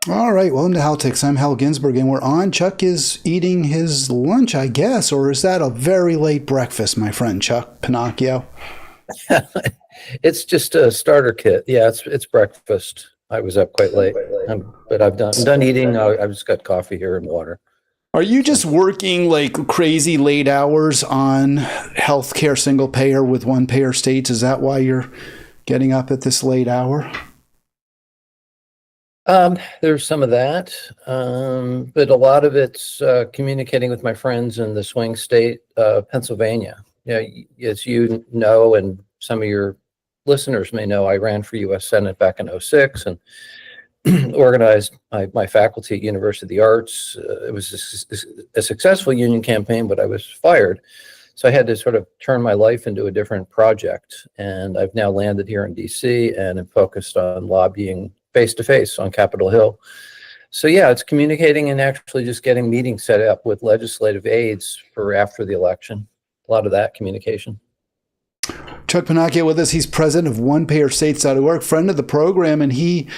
All right, welcome to Halitics. I'm Hal Ginsberg, and we're on. Chuck is eating his lunch, I guess, or is that a very late breakfast, my friend Chuck Pinocchio? It's just a starter kit. Yeah, it's breakfast. I was up quite late, but I'm done eating. I've just got coffee here and water. Are you just working like crazy late hours on healthcare single payer with one payer states? Is that why you're getting up at this late hour? There's some of that, but a lot of it's communicating with my friends in the swing state, Pennsylvania. Yeah, as you know, and some of your listeners may know, I ran for U.S. Senate back in '06 and organized my faculty at University of the Arts. It was a successful union campaign, but I was fired. So I had to sort of turn my life into a different project. And I've now landed here in DC and am focused on lobbying face-to-face on Capitol Hill. So yeah, it's communicating and actually just getting meetings set up with legislative aides for after the election. A lot of that communication. Chuck Pinocchio with us. He's president of OnePayerStates.org, friend of the program, and he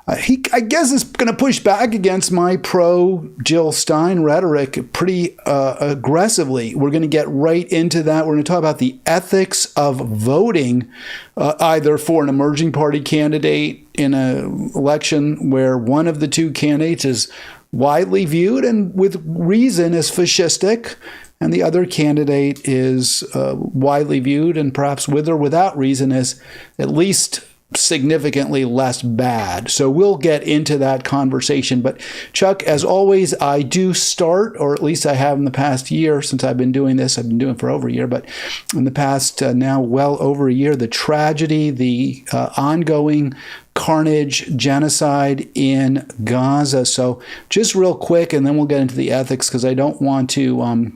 I guess is going to push back against my pro-Jill Stein rhetoric pretty aggressively. We're going to get right into that. We're going to talk about the ethics of voting, either for an emerging party candidate in an election where one of the two candidates is widely viewed and with reason as fascistic, and the other candidate is widely viewed and perhaps with or without reason as at least significantly less bad. So we'll get into that conversation. But Chuck, as always, I do start, or at least I have in the past year since I've been doing this. I've been doing it for over a year, but in the past now well over a year, the tragedy, the ongoing carnage, genocide in Gaza. So just real quick, and then we'll get into the ethics because I don't want to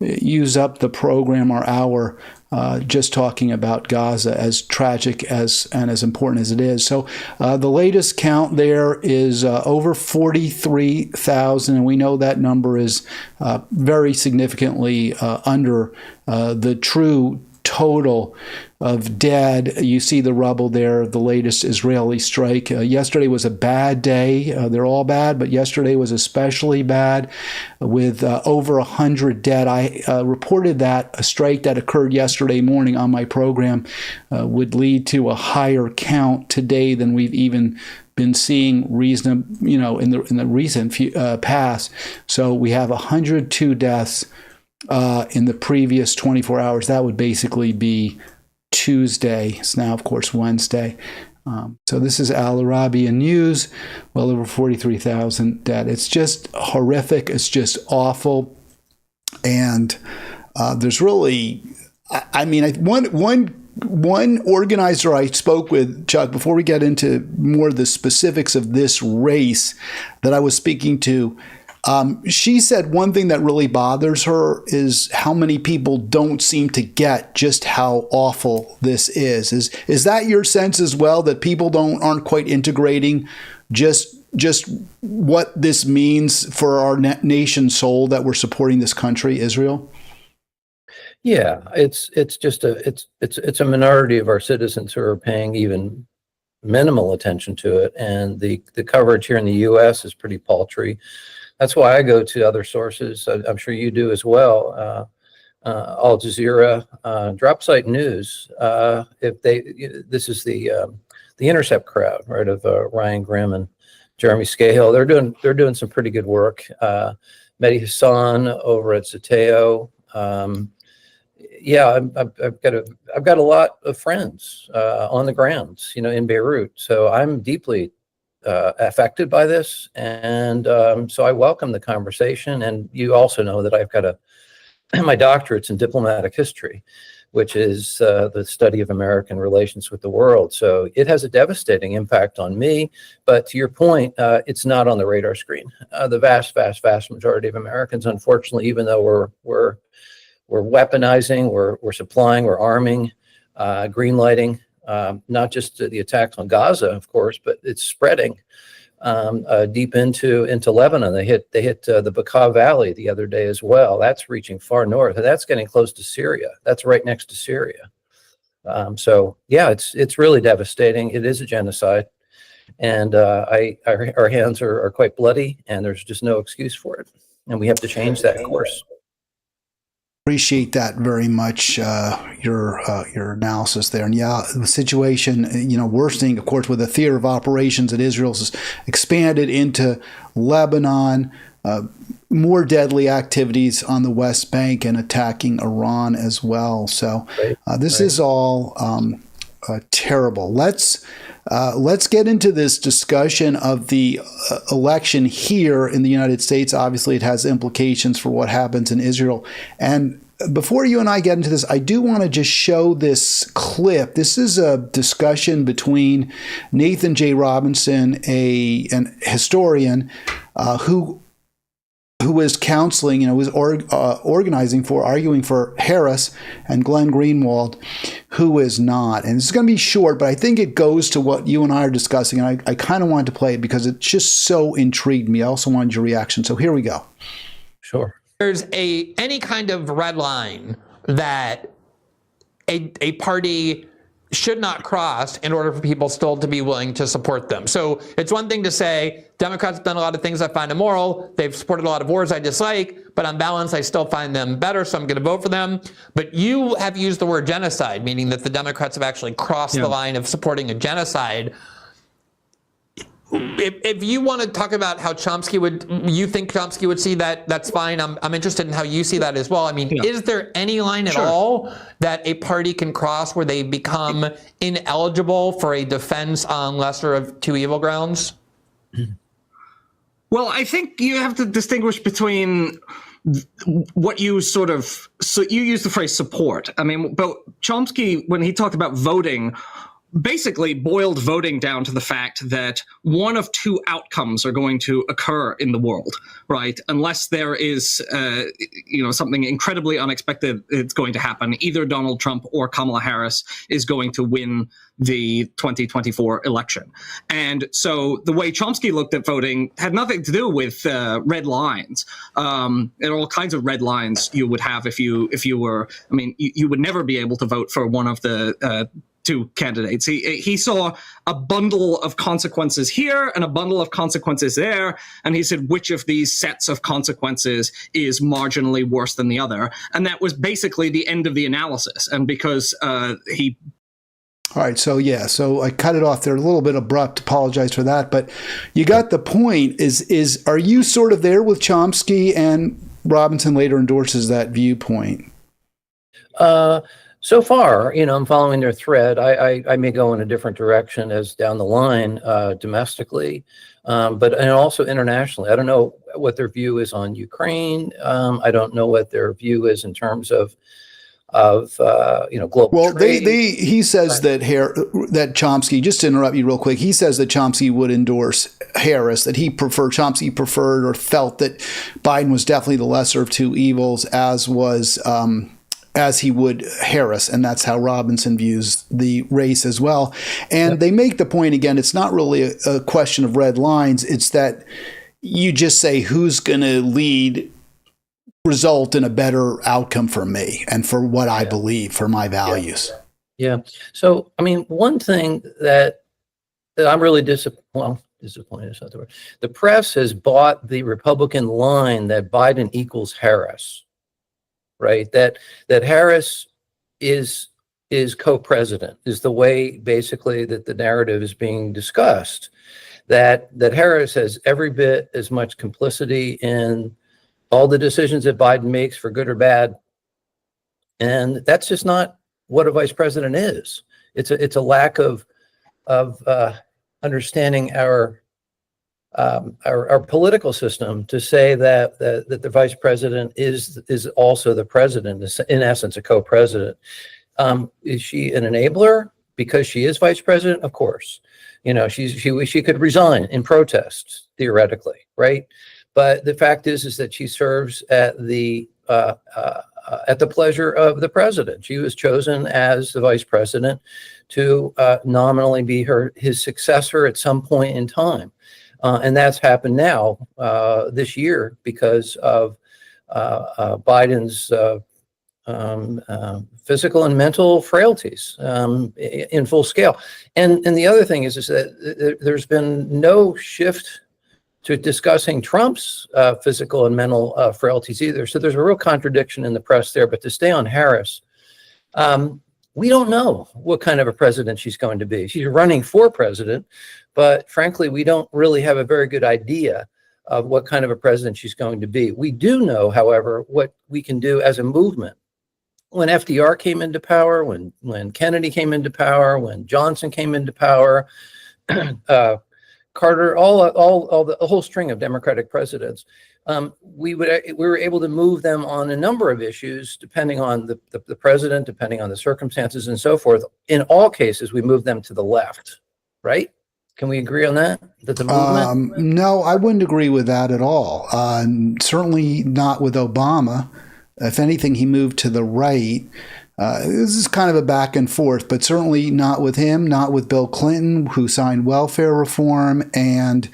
use up the program or hour just talking about Gaza, as tragic as and as important as it is. So the latest count there is over 43,000, and we know that number is very significantly under the true total of dead. You see the rubble there, the latest Israeli strike. Yesterday was a bad day. They're all bad, but yesterday was especially bad with over 100 dead. I reported that a strike that occurred yesterday morning on my program would lead to a higher count today than we've even been seeing in the recent past. So we have 102 deaths in the previous 24 hours. That would basically be Tuesday. It's now, of course, Wednesday. So this is Al Arabian News. Well over 43,000 dead. It's just horrific. It's just awful. And there's really, one organizer I spoke with, Chuck, before we get into more of the specifics of this race that I was speaking to, she said one thing that really bothers her is how many people don't seem to get just how awful this is. Is that your sense as well, that people aren't quite integrating just what this means for our nation's soul, that we're supporting this country, Israel? Yeah, it's just a minority of our citizens who are paying even minimal attention to it, and the coverage here in the U.S. is pretty paltry. That's why I go to other sources. I'm sure you do as well. Al Jazeera, drop site news. This is the Intercept crowd, right, of Ryan Grimm and Jeremy Scahill. They're doing some pretty good work. Mehdi Hassan over at Zateo. Yeah, I've got a lot of friends on the grounds, in Beirut. So I'm deeply affected by this, and so I welcome the conversation. And you also know that I've got my doctorate's in diplomatic history, which is the study of American relations with the world. So it has a devastating impact on me. But to your point, it's not on the radar screen. The vast majority of Americans, unfortunately, even though we're weaponizing, we're supplying, we're arming, greenlighting. Not just the attacks on Gaza, of course, but it's spreading deep into Lebanon. They hit the Bekaa Valley the other day as well. That's reaching far north, and that's getting close to Syria. That's right next to Syria. So yeah, it's really devastating. It is a genocide. And our hands are quite bloody, and there's just no excuse for it. And we have to change that course. Appreciate that very much, your analysis there. And yeah, the situation, worsening, of course, with the theater of operations that Israel has expanded into Lebanon, more deadly activities on the West Bank and attacking Iran as well. So this is all terrible. Let's get into this discussion of the election here in the United States. Obviously, it has implications for what happens in Israel. And before you and I get into this, I do want to just show this clip. This is a discussion between Nathan J. Robinson, an historian who is counseling, was arguing for Harris, and Glenn Greenwald, who is not. And it's going to be short, but I think it goes to what you and I are discussing, and I kind of wanted to play it because it just so intrigued me. I also wanted your reaction. So here we go. Sure. There's any kind of red line that a party should not cross in order for people still to be willing to support them. So it's one thing to say, Democrats have done a lot of things I find immoral. They've supported a lot of wars I dislike, but on balance, I still find them better, so I'm going to vote for them. But you have used the word genocide, meaning that the Democrats have actually crossed the line of supporting a genocide. If you want to talk about how you think Chomsky would see that, that's fine. I'm interested in how you see that as well. I mean, is there any line at all that a party can cross where they become ineligible for a defense on lesser of two evil grounds? Well, I think you have to distinguish between what you so you use the phrase support. I mean, but Chomsky, when he talked about voting, basically boiled voting down to the fact that one of two outcomes are going to occur in the world, right? Unless there is, something incredibly unexpected it's going to happen. Either Donald Trump or Kamala Harris is going to win the 2024 election. And so the way Chomsky looked at voting had nothing to do with red lines. There are all kinds of red lines you would have if you were, you would never be able to vote for one of the two candidates. He saw a bundle of consequences here and a bundle of consequences there, and he said which of these sets of consequences is marginally worse than the other, and that was basically the end of the analysis. And because he all right, so I cut it off there, a little bit abrupt, apologize for that, but you got the point. Are you sort of there with Chomsky, and Robinson later endorses that viewpoint? So far, I'm following their thread. I may go in a different direction as down the line domestically, and also internationally. I don't know what their view is on Ukraine. I don't know what their view is in terms of global trade. He says that Chomsky, just to interrupt you real quick, he says that Chomsky would endorse Harris, that Chomsky preferred or felt that Biden was definitely the lesser of two evils, as he would Harris, and that's how Robinson views the race as well. And they make the point, again, it's not really a question of red lines, it's that you just say who's going to result in a better outcome for me and for what I believe, for my values. Yeah. So, one thing that I'm really disappointed is not the word. The press has bought the Republican line that Biden equals Harris. Right, that Harris is co-president, is the way basically that the narrative is being discussed. That Harris has every bit as much complicity in all the decisions that Biden makes, for good or bad, and that's just not what a vice president is. It's a lack of understanding our political system to say that the vice president is also the president, is in essence a co-president. Is she an enabler because she is vice president? Of course, she could resign in protest theoretically, right? But the fact is that she serves at the pleasure of the president. She was chosen as the vice president to nominally be his successor at some point in time. And that's happened now this year because of Biden's physical and mental frailties in full scale. And the other thing is that there's been no shift to discussing Trump's physical and mental frailties either. So there's a real contradiction in the press there. But to stay on Harris, we don't know what kind of a president she's going to be. She's running for president, but frankly, we don't really have a very good idea of what kind of a president she's going to be. We do know, however, what we can do as a movement. When FDR came into power, when Kennedy came into power, when Johnson came into power, Carter, the whole string of Democratic presidents, we were able to move them on a number of issues, depending on the president, depending on the circumstances, and so forth. In all cases, we moved them to the left, right? Can we agree on that? That the movement? No, I wouldn't agree with that at all. Certainly not with Obama. If anything, he moved to the right. This is kind of a back and forth, but certainly not with him, not with Bill Clinton, who signed welfare reform and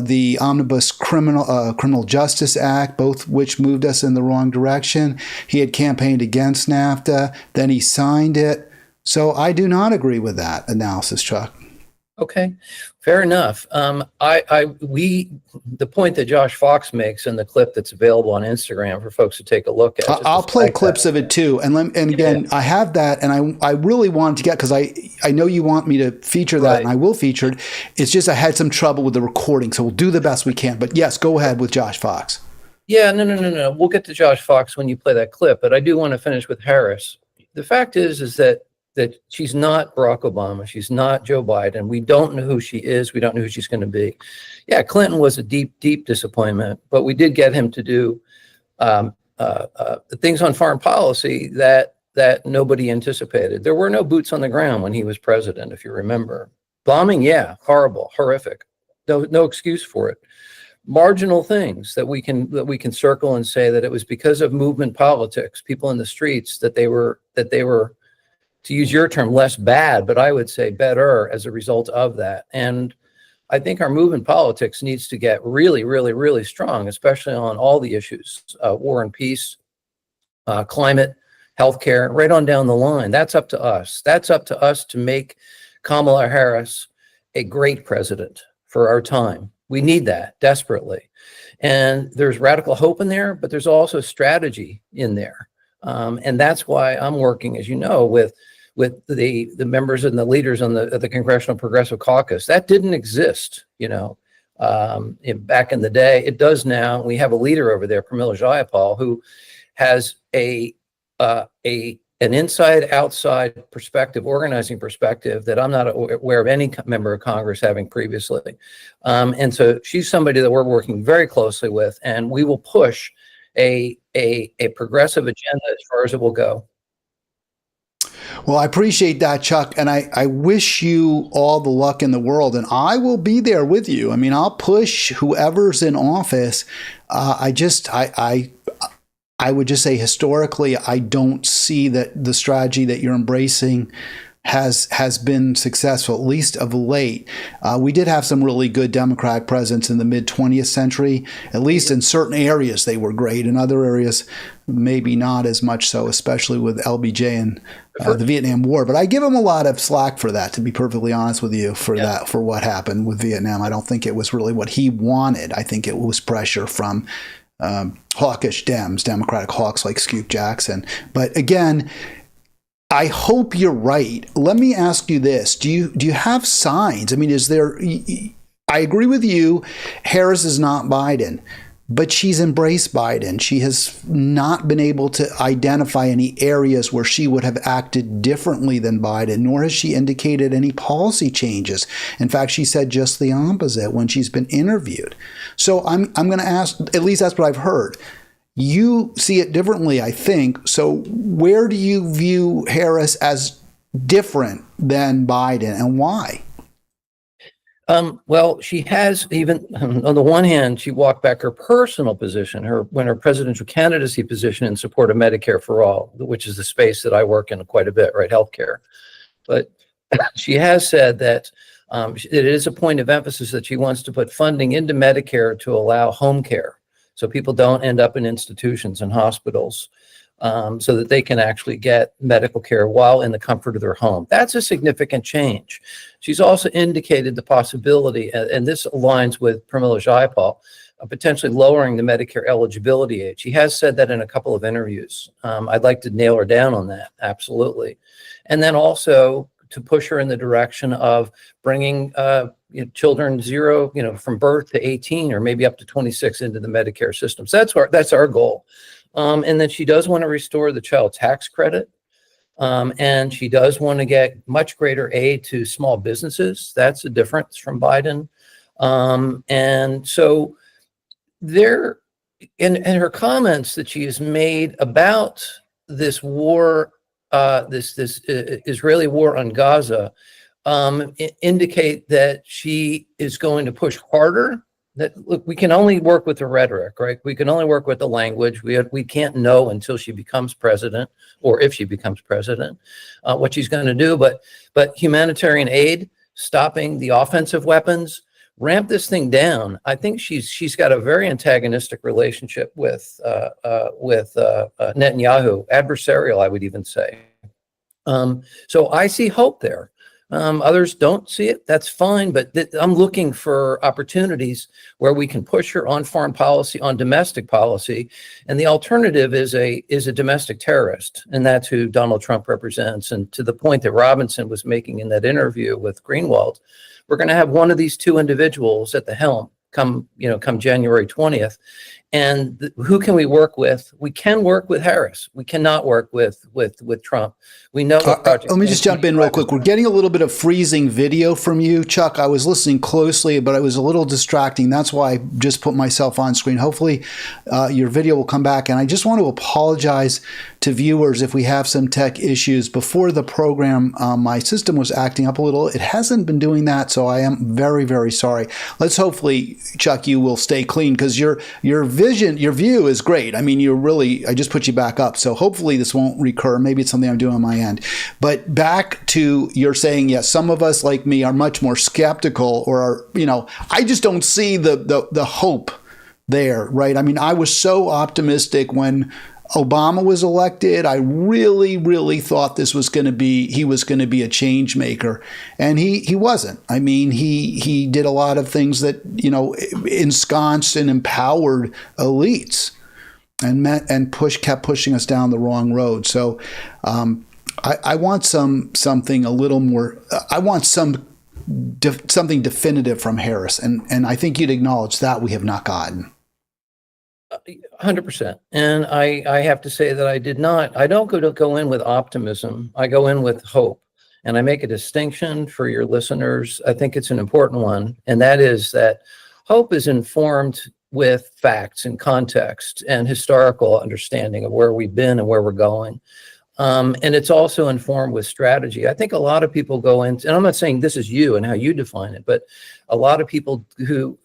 the Omnibus Criminal Justice Act, both which moved us in the wrong direction. He had campaigned against NAFTA, then he signed it. So I do not agree with that analysis, Chuck. Okay, fair enough. The point that Josh Fox makes in the clip that's available on Instagram for folks to take a look at. I'll play clips of it too. And again, yeah. I have that, and I really wanted to get, because I know you want me to feature that, right. And I will feature it. It's just I had some trouble with the recording, so we'll do the best we can. But yes, go ahead with Josh Fox. Yeah, no. We'll get to Josh Fox when you play that clip, but I do want to finish with Harris. The fact is that she's not Barack Obama. She's not Joe Biden. We don't know who she is. We don't know who she's going to be. Yeah, Clinton was a deep, deep disappointment, but we did get him to do things on foreign policy that nobody anticipated. There were no boots on the ground when he was president, if you remember. Bombing, yeah, horrible, horrific. No excuse for it. Marginal things that we can circle and say that it was because of movement politics, people in the streets, that they were, to use your term, less bad, but I would say better as a result of that. And I think our movement politics needs to get really, really, really strong, especially on all the issues, war and peace, climate, healthcare, right on down the line. That's up to us. That's up to us to make Kamala Harris a great president for our time. We need that desperately. And there's radical hope in there, but there's also strategy in there. And that's why I'm working, as you know, with the members and the leaders on the Congressional Progressive Caucus. That didn't exist, back in the day. It does now. We have a leader over there, Pramila Jayapal, who has an inside-outside perspective, organizing perspective that I'm not aware of any member of Congress having previously. And so she's somebody that we're working very closely with, and we will push a progressive agenda as far as it will go. Well, I appreciate that, Chuck, and I wish you all the luck in the world, and I will be there with you. I mean, I'll push whoever's in office. I would just say historically, I don't see that the strategy that you're embracing has been successful, at least of late. We did have some really good Democratic presidents in the mid-20th century. At least in certain areas, they were great. In other areas, maybe not as much so, especially with LBJ and the Vietnam War. But I give him a lot of slack for that, to be perfectly honest with you, for what happened with Vietnam. I don't think it was really what he wanted. I think it was pressure from hawkish Dems, Democratic hawks like Scoop Jackson. But again, I hope you're right. Let me ask you this. Do you have signs? I mean, is there, I agree with you, Harris is not Biden, but she's embraced Biden. She has not been able to identify any areas where she would have acted differently than Biden, nor has she indicated any policy changes. In fact, she said just the opposite when she's been interviewed. So I'm going to ask, at least that's what I've heard. You see it differently, I think. So where do you view Harris as different than Biden, and why? Well, she has, even on the one hand, she walked back her personal position, her presidential candidacy position in support of Medicare for all, which is the space that I work in quite a bit, right? Healthcare. But she has said that it is a point of emphasis that she wants to put funding into Medicare to allow home care, so people don't end up in institutions and hospitals. so that they can actually get medical care while in the comfort of their home. That's a significant change. She's also indicated the possibility, and this aligns with Pramila Jayapal, potentially lowering the Medicare eligibility age. She has said that in a couple of interviews. I'd like to nail her down on that, absolutely. And then also to push her in the direction of bringing children from birth to 18 or maybe up to 26 into the Medicare system. So that's our goal. And then she does want to restore the child tax credit. And she does want to get much greater aid to small businesses. That's a difference from Biden. And so there, in her comments that she has made about this war, this Israeli war on Gaza, indicate that she is going to push harder. That, look, we can only work with the rhetoric, right? We can only work with the language. We can't know until she becomes president, or if she becomes president, what she's going to do. But humanitarian aid, stopping the offensive weapons, ramp this thing down. I think she's got a very antagonistic relationship with Netanyahu, adversarial, I would even say. So I see hope there. Others don't see it. That's fine, but I'm looking for opportunities where we can push her on foreign policy, on domestic policy, and the alternative is a domestic terrorist, and that's who Donald Trump represents. And to the point that Robinson was making in that interview with Greenwald, we're going to have one of these two individuals at the helm come January 20th. And who can we work with? We can work with Harris. We cannot work with Trump. We know the project. Let me just jump in real quick. We're getting a little bit of freezing video from you, Chuck. I was listening closely, but it was a little distracting. That's why I just put myself on screen. Hopefully your video will come back. And I just want to apologize to viewers if we have some tech issues. Before the program, my system was acting up a little. It hasn't been doing that, so I am very, very sorry. Let's hopefully, Chuck, you will stay clean, because your view is great. I mean, I just put you back up. So hopefully this won't recur. Maybe it's something I'm doing on my end. But back to you're saying, yes, some of us like me are much more skeptical, or I just don't see the hope there, right? I mean, I was so optimistic when Obama was elected. I really, really thought he was going to be a change maker, and he wasn't. I mean, he did a lot of things that ensconced and empowered elites, and kept pushing us down the wrong road. So I want something a little more. I want something definitive from Harris, and I think you'd acknowledge that we have not gotten. 100%. And I have to say that I don't go in with optimism. I go in with hope. And I make a distinction for your listeners. I think it's an important one. And that is that hope is informed with facts and context and historical understanding of where we've been and where we're going. And it's also informed with strategy. I think a lot of people go into, and I'm not saying this is you and how you define it, but a lot of people who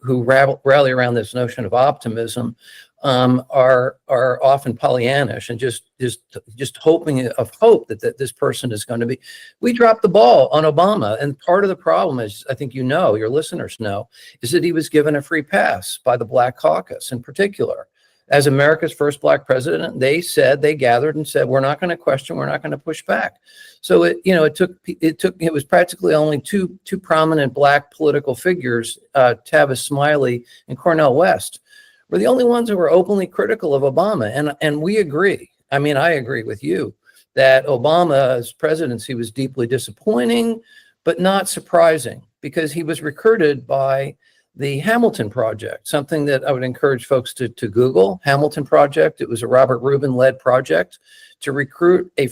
rally around this notion of optimism are often Pollyannish and just hoping of hope that this person is going to be. We dropped the ball on Obama, and part of the problem is, I think your listeners know, is that he was given a free pass by the Black Caucus in particular. As America's first Black president, they gathered and said, we're not going to question, we're not going to push back. So it was practically only two prominent Black political figures, Tavis Smiley and Cornel West, were the only ones who were openly critical of Obama. And we agree. I mean, I agree with you that Obama's presidency was deeply disappointing, but not surprising, because he was recruited by the Hamilton Project, something that I would encourage folks to Google. Hamilton Project. It was a Robert Rubin-led project to recruit a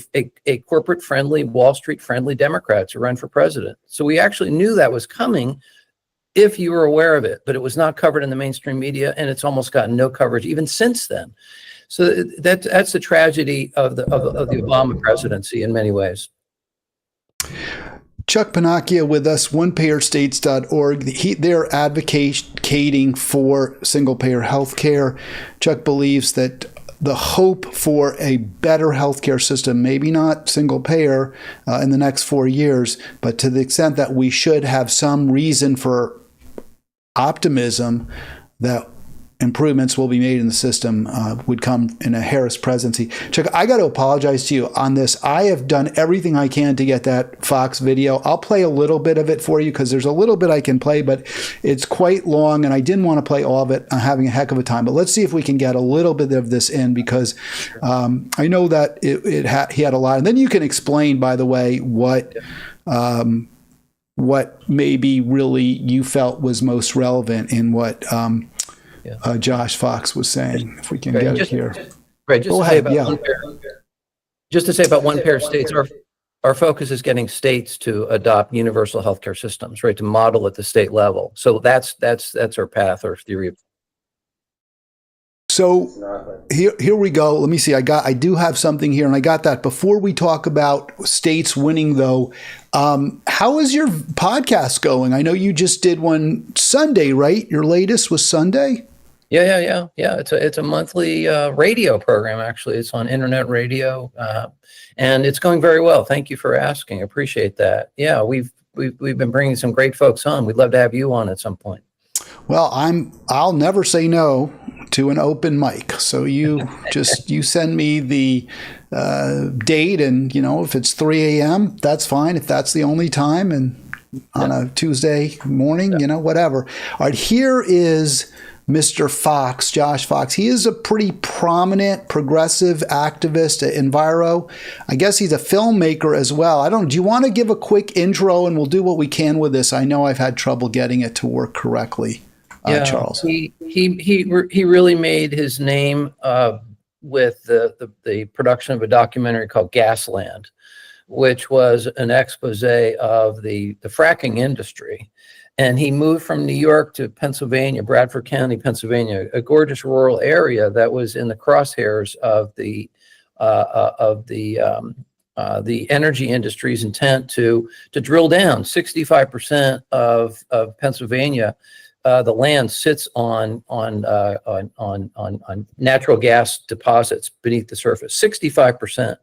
corporate-friendly, Wall Street-friendly Democrat to run for president. So we actually knew that was coming, if you were aware of it, but it was not covered in the mainstream media, and it's almost gotten no coverage even since then. So that's the tragedy of the Obama presidency in many ways. Chuck Panacchia with us, onepayerstates.org. They're advocating for single-payer health care. Chuck believes that the hope for a better healthcare system, maybe not single-payer in the next 4 years, but to the extent that we should have some reason for optimism that improvements will be made in the system would come in a Harris presidency. Chuck, I got to apologize to you on this. I have done everything I can to get that Fox video. I'll play a little bit of it for you because there's a little bit I can play, but it's quite long, and I didn't want to play all of it. I'm having a heck of a time. But let's see if we can get a little bit of this in, because I know that he had a lot. And then you can explain, by the way, what maybe really you felt was most relevant in what Josh Fox was saying, if we can get it here. Just to say about one pair of states, our focus is getting states to adopt universal healthcare systems, right, to model at the state level. So that's our path or theory. So here we go. Let me see. I do have something here, and I got that. Before we talk about states winning, though, how is your podcast going? I know you just did one Sunday, right? Your latest was Sunday? Yeah. It's a monthly radio program. Actually, it's on internet radio, and it's going very well. Thank you for asking. Appreciate that. Yeah, we've been bringing some great folks on. We'd love to have you on at some point. Well, I'll never say no to an open mic. So you send me the date, and if it's 3 a.m., that's fine. If that's the only time, and on a Tuesday morning, whatever. All right, here is Mr. Fox, Josh Fox. He is a pretty prominent progressive activist at Enviro. I guess he's a filmmaker as well. Do you want to give a quick intro, and we'll do what we can with this? I know I've had trouble getting it to work correctly. Charles. He really made his name with the production of a documentary called Gasland, which was an expose of the fracking industry. And he moved from New York to Pennsylvania, Bradford County, Pennsylvania, a gorgeous rural area that was in the crosshairs of the energy industry's intent to drill down. 65% of Pennsylvania, the land sits on natural gas deposits beneath the surface, 65%.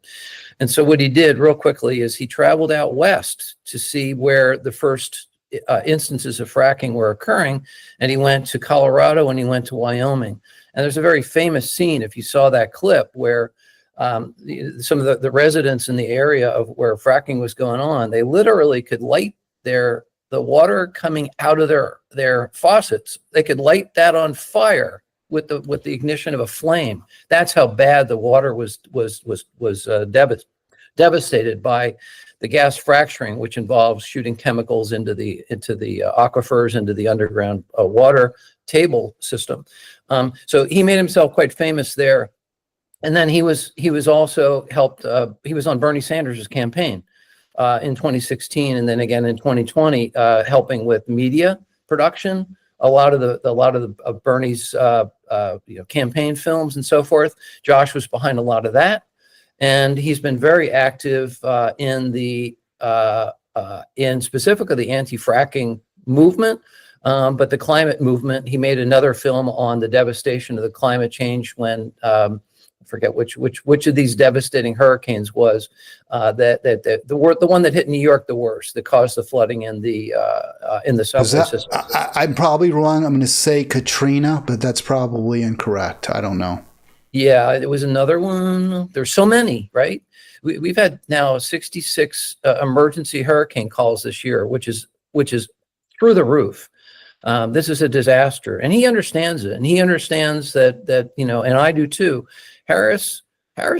And so what he did real quickly is he traveled out west to see where the first instances of fracking were occurring, and he went to Colorado and he went to Wyoming. And there's a very famous scene, if you saw that clip, where some of the residents in the area of where fracking was going on, they literally could light the water coming out of their faucets. They could light that on fire with the ignition of a flame. That's how bad the water was devastated by the gas fracturing, which involves shooting chemicals into the aquifers, into the underground water table system. So he made himself quite famous there. And then he was also helped. He was on Bernie Sanders' campaign in 2016, and then again in 2020, helping with media production. A lot of Bernie's campaign films and so forth. Josh was behind a lot of that, and he's been very active in specifically the anti-fracking movement, but the climate movement. He made another film on the devastation of the climate change when I forget which of these devastating hurricanes was the one that hit New York the worst, that caused the flooding in the subway system. I'm probably wrong. I'm going to say Katrina, but that's probably incorrect. I don't know. Yeah, it was another one. There's so many, right? We've had now 66 emergency hurricane calls this year, which is through the roof. This is a disaster, and he understands it, and he understands that and I do too. Harris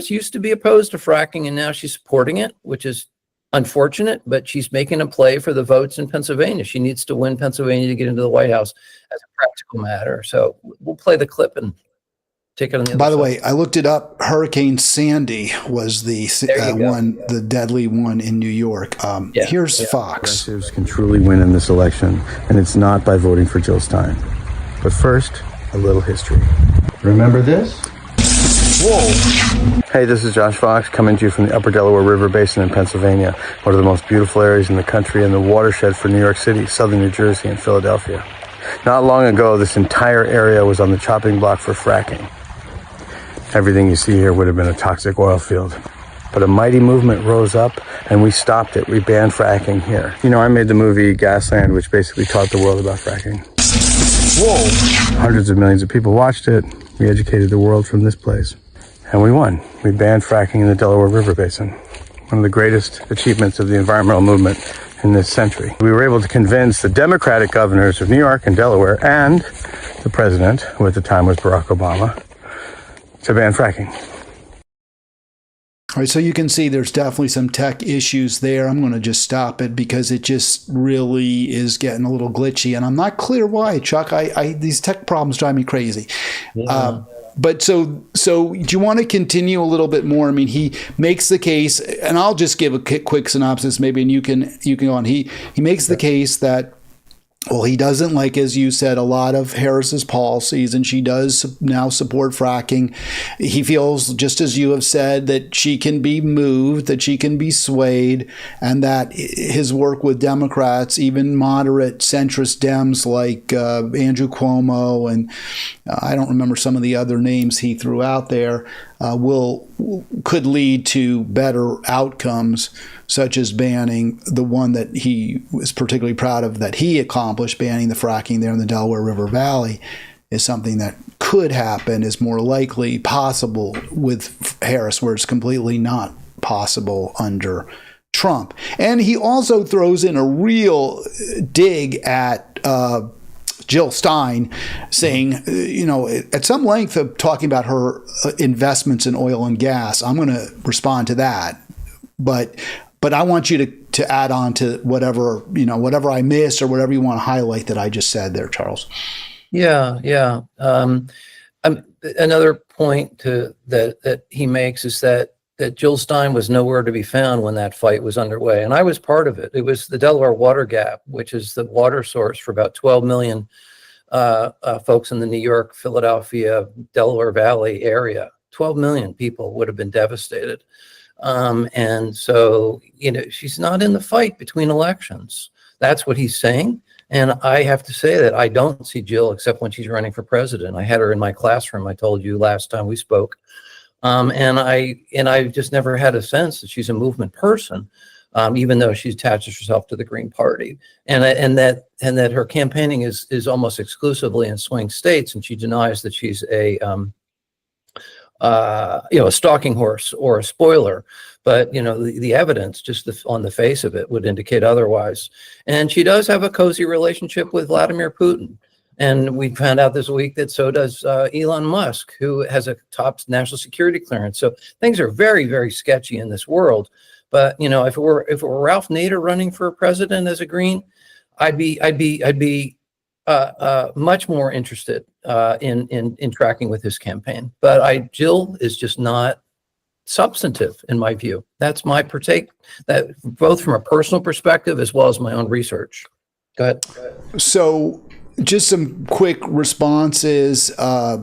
used to be opposed to fracking, and now she's supporting it, which is unfortunate, but she's making a play for the votes in Pennsylvania. She needs to win Pennsylvania to get into the White House as a practical matter. So we'll play the clip and take it on the other By the side. way, I looked it up. Hurricane Sandy was the the deadly one in New York. Here's Fox. Progressives can truly win in this election, and it's not by voting for Jill Stein. But first, a little history. Remember this? Whoa. Hey, this is Josh Fox coming to you from the Upper Delaware River Basin in Pennsylvania, one of the most beautiful areas in the country and the watershed for New York City, Southern New Jersey, and Philadelphia. Not long ago, this entire area was on the chopping block for fracking. Everything you see here would have been a toxic oil field. But a mighty movement rose up, and we stopped it. We banned fracking here. I made the movie Gasland, which basically taught the world about fracking. Whoa. Hundreds of millions of people watched it. We educated the world from this place. And we won. We banned fracking in the Delaware River Basin. One of the greatest achievements of the environmental movement in this century. We were able to convince the Democratic governors of New York and Delaware and the president, who at the time was Barack Obama, to ban fracking. All right, so you can see there's definitely some tech issues there. I'm going to just stop it because it just really is getting a little glitchy, and I'm not clear why, Chuck. These tech problems drive me crazy. Yeah. But so do you want to continue a little bit more? I mean, he makes the case, and I'll just give a quick synopsis, maybe, and you can go on. He makes the case that, well, he doesn't like, as you said, a lot of Harris's policies, and she does now support fracking. He feels, just as you have said, that she can be moved, that she can be swayed, and that his work with Democrats, even moderate centrist Dems like Andrew Cuomo, and I don't remember some of the other names he threw out there, could lead to better outcomes, such as banning the one that he was particularly proud of that he accomplished, banning the fracking there in the Delaware River Valley, is something that could happen, is more likely possible with Harris, where it's completely not possible under Trump. And he also throws in a real dig at Jill Stein, saying, at some length of talking about her investments in oil and gas. I'm going to respond to that, but I want you to add on to whatever I missed or whatever you want to highlight that I just said there, Charles. Yeah. Another point that he makes is that Jill Stein was nowhere to be found when that fight was underway, and I was part of it. It was the Delaware Water Gap, which is the water source for about 12 million folks in the New York, Philadelphia, Delaware Valley area. 12 million people would have been devastated. And so, she's not in the fight between elections. That's what he's saying. And I have to say that I don't see Jill except when she's running for president. I had her in my classroom, I told you last time we spoke. And I just never had a sense that she's a movement person, even though she attaches herself to the Green Party, and that her campaigning is almost exclusively in swing states, and she denies that she's a stalking horse or a spoiler. But the evidence, just on the face of it, would indicate otherwise. And she does have a cozy relationship with Vladimir Putin. And we found out this week that so does Elon Musk, who has a top national security clearance. So things are very, very sketchy in this world. But if it were Ralph Nader running for president as a Green, I'd be much more interested in tracking with his campaign. But Jill is just not substantive in my view. That's my take. That both from a personal perspective as well as my own research. Go ahead. So, just some quick responses. I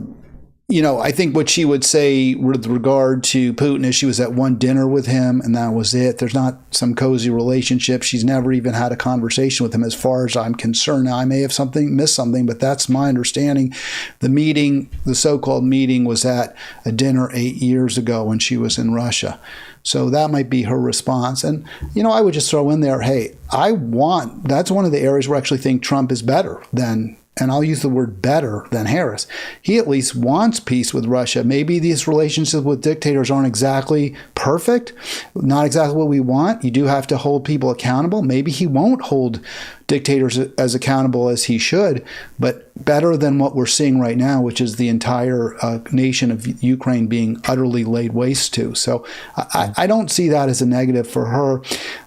think what she would say with regard to Putin is she was at one dinner with him and that was it. There's not some cozy relationship. She's never even had a conversation with him as far as I'm concerned. Now, I may have missed something, but that's my understanding. The so-called meeting was at a dinner 8 years ago when she was in Russia. So that might be her response. And, I would just throw in there, hey, that's one of the areas where I actually think Trump is better than, and I'll use the word better than Harris. He at least wants peace with Russia. Maybe these relationships with dictators aren't exactly perfect, not exactly what we want. You do have to hold people accountable. Maybe he won't hold dictators as accountable as he should, but better than what we're seeing right now, which is the entire nation of Ukraine being utterly laid waste to. So I don't see that as a negative for her.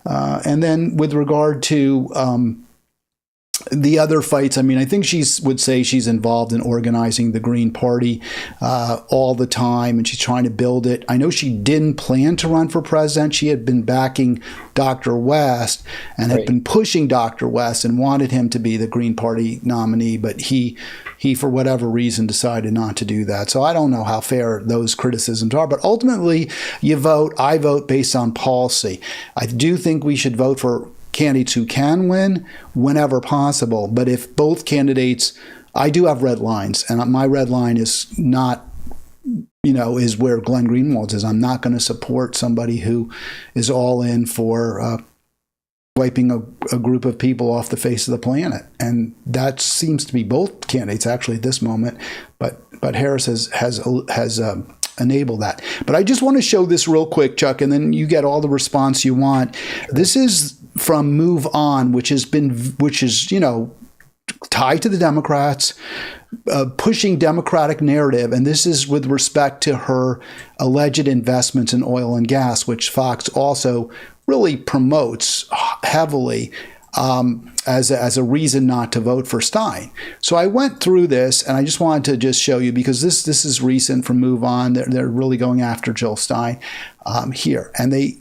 And then with regard to the other fights, I think she would say she's involved in organizing the Green Party all the time, and she's trying to build it. I know she didn't plan to run for president. She had been backing Dr. West and had been pushing Dr. West and wanted him to be the Green Party nominee, but he for whatever reason decided not to do that. So I don't know how fair those criticisms are, but ultimately I vote based on policy. I do think we should vote for candidates who can win whenever possible. But if both candidates, I do have red lines, and my red line is not, is where Glenn Greenwald's is. I'm not going to support somebody who is all in for wiping a group of people off the face of the planet. And that seems to be both candidates actually at this moment. But Harris has enable that. But I just want to show this real quick, Chuck, and then you get all the response you want. This is from Move On, which is, tied to the Democrats, pushing Democratic narrative. And this is with respect to her alleged investments in oil and gas, which Fox also really promotes heavily as a reason not to vote for Stein. So I went through this, and I just wanted to just show you, because this is recent from Move On. They're really going after Jill Stein here. And they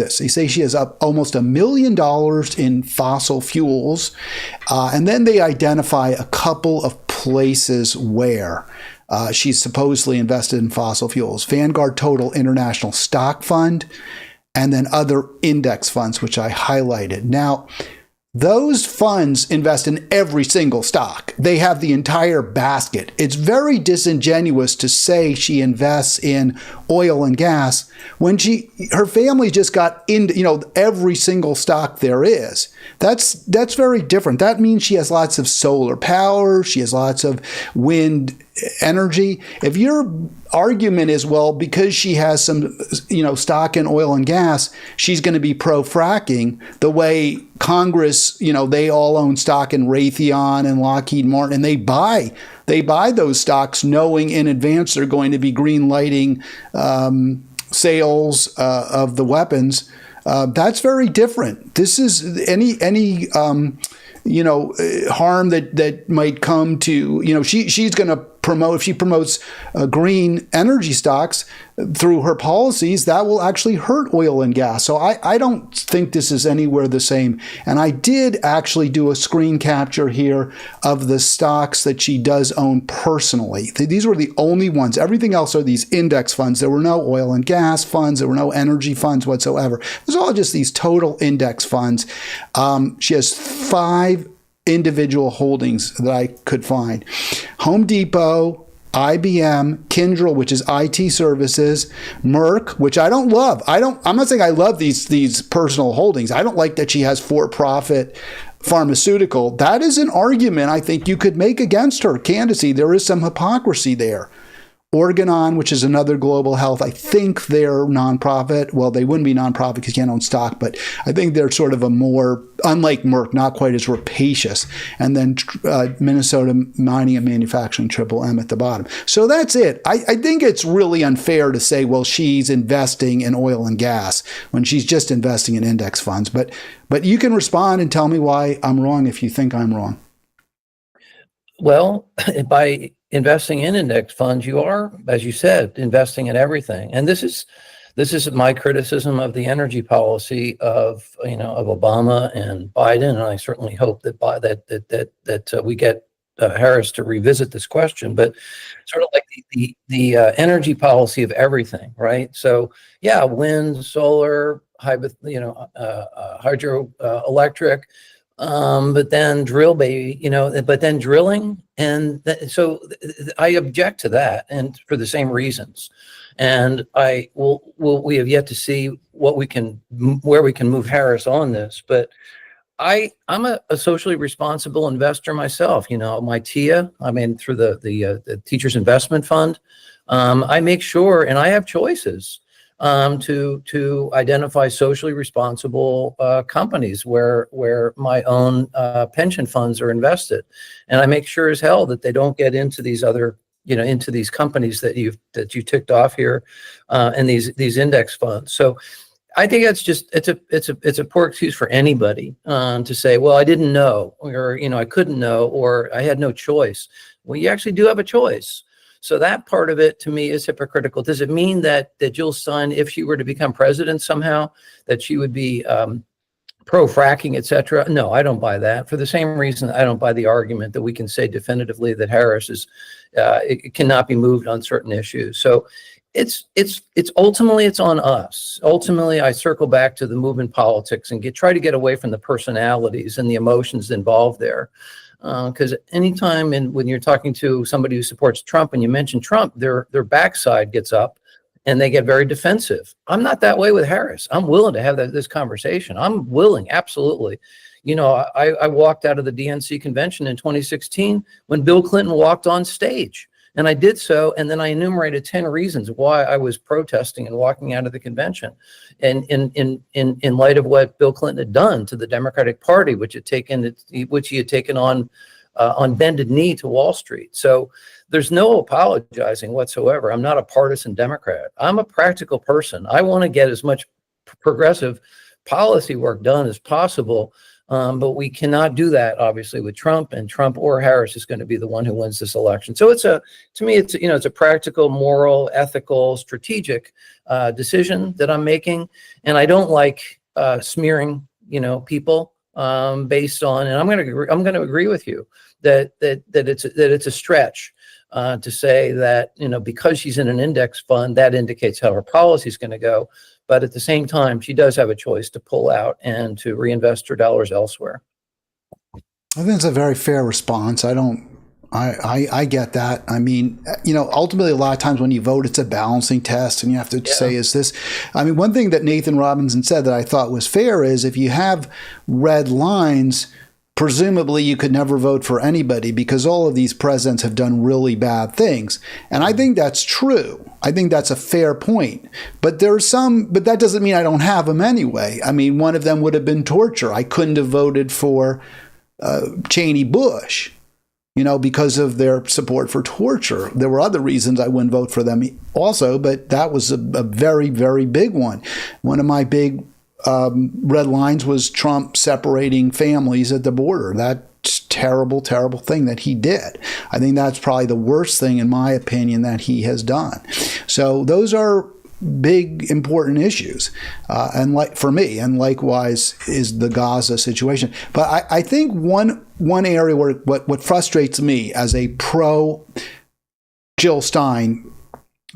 say she has up almost $1 million in fossil fuels. And then they identify a couple of places where she's supposedly invested in fossil fuels. Vanguard Total International Stock Fund, and then other index funds, which I highlighted. Now, those funds invest in every single stock. They have the entire basket. It's very disingenuous to say she invests in oil and gas when her family just got into, every single stock there is. That's very different. That means she has lots of solar power. She has lots of wind energy. If your argument is, well, because she has some, stock in oil and gas, she's going to be pro-fracking, the way Congress, they all own stock in Raytheon and Lockheed Martin, and they buy those stocks knowing in advance they're going to be green lighting sales of the weapons. That's very different. This is any harm that might come to, she's going to promote, if she promotes green energy stocks through her policies, that will actually hurt oil and gas. So I don't think this is anywhere the same. And I did actually do a screen capture here of the stocks that she does own personally. These were the only ones. Everything else are these index funds. There were no oil and gas funds. There were no energy funds whatsoever. It was all just these total index funds. She has 5 individual holdings that I could find. Home Depot, IBM, Kyndryl, which is IT services, Merck, which I don't love. I'm not saying I love these personal holdings. I don't like that she has for-profit pharmaceutical. That is an argument I think you could make against her candidacy. There is some hypocrisy there. Organon, which is another global health, I think they're nonprofit. Well, they wouldn't be nonprofit because you can't own stock, but I think they're sort of a more, unlike Merck, not quite as rapacious. And then Minnesota Mining and Manufacturing, Triple M at the bottom. So that's it. I think it's really unfair to say, well, she's investing in oil and gas when she's just investing in index funds. But you can respond and tell me why I'm wrong if you think I'm wrong. Well, by investing in index funds, you are, as you said, investing in everything. And this is my criticism of the energy policy of Obama and Biden. And I certainly hope that we get Harris to revisit this question. But sort of like the energy policy of everything, right? So yeah, wind, solar, hydroelectric. But then drilling. And so I object to that, and for the same reasons. And we have yet to see where we can move Harris on this. But I'm a socially responsible investor myself. My TIA, through the Teachers Investment Fund, I make sure, and I have choices to identify socially responsible companies where my own pension funds are invested, and I make sure as hell that they don't get into these other into these companies that you ticked off here, and these index funds. So I think it's a poor excuse for anybody to say, well, I didn't know, or I couldn't know, or I had no choice. Well, you actually do have a choice. So that part of it to me is hypocritical. Does it mean that Jill Stein, if she were to become president somehow, that she would be pro-fracking, et cetera? No, I don't buy that. For the same reason, I don't buy the argument that we can say definitively that Harris it cannot be moved on certain issues. So it's ultimately it's on us. Ultimately, I circle back to the movement politics and try to get away from the personalities and the emotions involved there. Because anytime when you're talking to somebody who supports Trump and you mention Trump, their backside gets up, and they get very defensive. I'm not that way with Harris. I'm willing to have this conversation. I'm willing, absolutely. I walked out of the DNC convention in 2016 when Bill Clinton walked on stage. And I did so, and then I enumerated 10 reasons why I was protesting and walking out of the convention, and in light of what Bill Clinton had done to the Democratic Party, which he had taken on bended knee to Wall Street. So there's no apologizing whatsoever. I'm not a partisan Democrat. I'm a practical person. I want to get as much progressive policy work done as possible. But we cannot do that, obviously, with Trump, and Trump or Harris is going to be the one who wins this election. So to me, it's a practical, moral, ethical, strategic decision that I'm making, and I don't like smearing, people based on. And I'm going to agree with you that it's a stretch to say that because she's in an index fund, that indicates how her policy is going to go. But at the same time, she does have a choice to pull out and to reinvest her dollars elsewhere. I think it's a very fair response. I get that. I mean, ultimately, a lot of times when you vote, it's a balancing test, and you have to say, is this? I mean, one thing that Nathan Robinson said that I thought was fair is if you have red lines, presumably you could never vote for anybody because all of these presidents have done really bad things. And I think that's true. I think that's a fair point. But but that doesn't mean I don't have them anyway. I mean, one of them would have been torture. I couldn't have voted for Cheney Bush, because of their support for torture. There were other reasons I wouldn't vote for them also, but that was a very, very big one. One of my big red lines was Trump separating families at the border. That's terrible, terrible thing that he did. I think that's probably the worst thing, in my opinion, that he has done. So those are big, important issues, and for me, and likewise is the Gaza situation. But I think one area where what frustrates me as a pro Jill Stein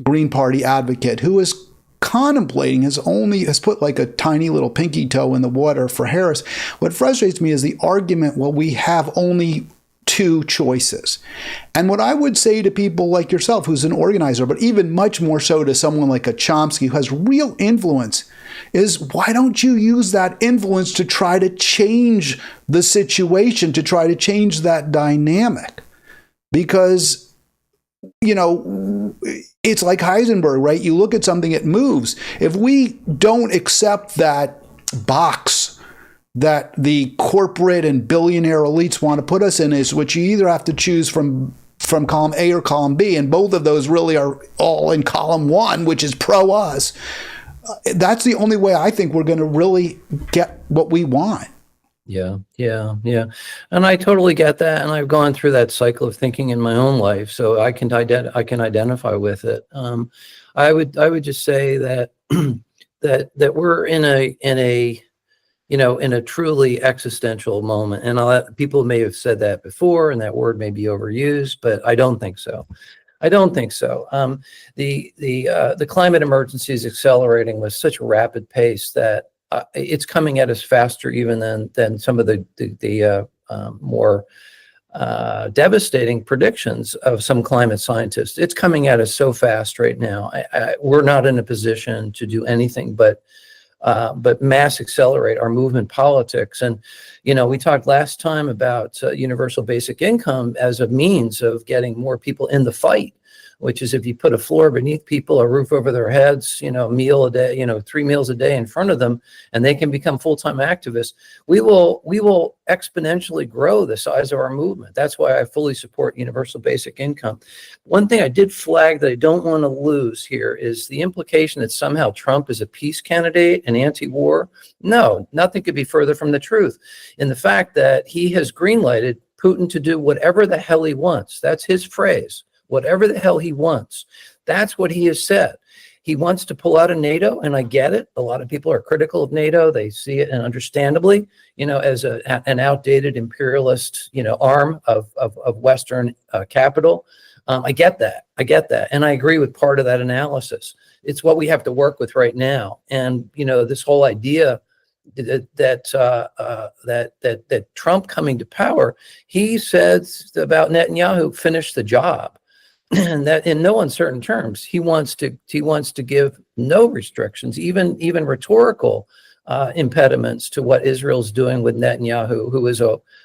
Green Party advocate who is contemplating has put like a tiny little pinky toe in the water for Harris. What frustrates me is the argument, well, we have only two choices. And what I would say to people like yourself, who's an organizer, but even much more so to someone like a Chomsky who has real influence, is why don't you use that influence to try to change the situation, to try to change that dynamic? Because it's like Heisenberg, right? You look at something, it moves. If we don't accept that box that the corporate and billionaire elites want to put us in, is which you either have to choose from column A or column B, and both of those really are all in column one, which is pro us. That's the only way I think we're going to really get what we want. Yeah. And I totally get that. And I've gone through that cycle of thinking in my own life. So I can identify with it. I would just say that, that we're in a truly existential moment. And people may have said that before, and that word may be overused, but I don't think so. The climate emergency is accelerating with such a rapid pace that it's coming at us faster even than some of the more devastating predictions of some climate scientists. It's coming at us so fast right now. We're not in a position to do anything but mass accelerate our movement politics. And we talked last time about universal basic income as a means of getting more people in the fight, which is if you put a floor beneath people, a roof over their heads, a meal a day, 3 meals a day in front of them, and they can become full-time activists, we will exponentially grow the size of our movement. That's why I fully support universal basic income. One thing I did flag that I don't want to lose here is the implication that somehow Trump is a peace candidate and anti-war. No, nothing could be further from the truth. In the fact that he has greenlighted Putin to do whatever the hell he wants. That's his phrase. Whatever the hell he wants. That's what he has said. He wants to pull out of NATO, and I get it. A lot of people are critical of NATO. They see it, and understandably, as an outdated imperialist, arm of Western capital. I get that. And I agree with part of that analysis. It's what we have to work with right now. And, this whole idea that Trump coming to power, he says about Netanyahu, finish the job. and that in no uncertain terms, he wants to give no restrictions, even rhetorical impediments to what Israel's doing with Netanyahu, who is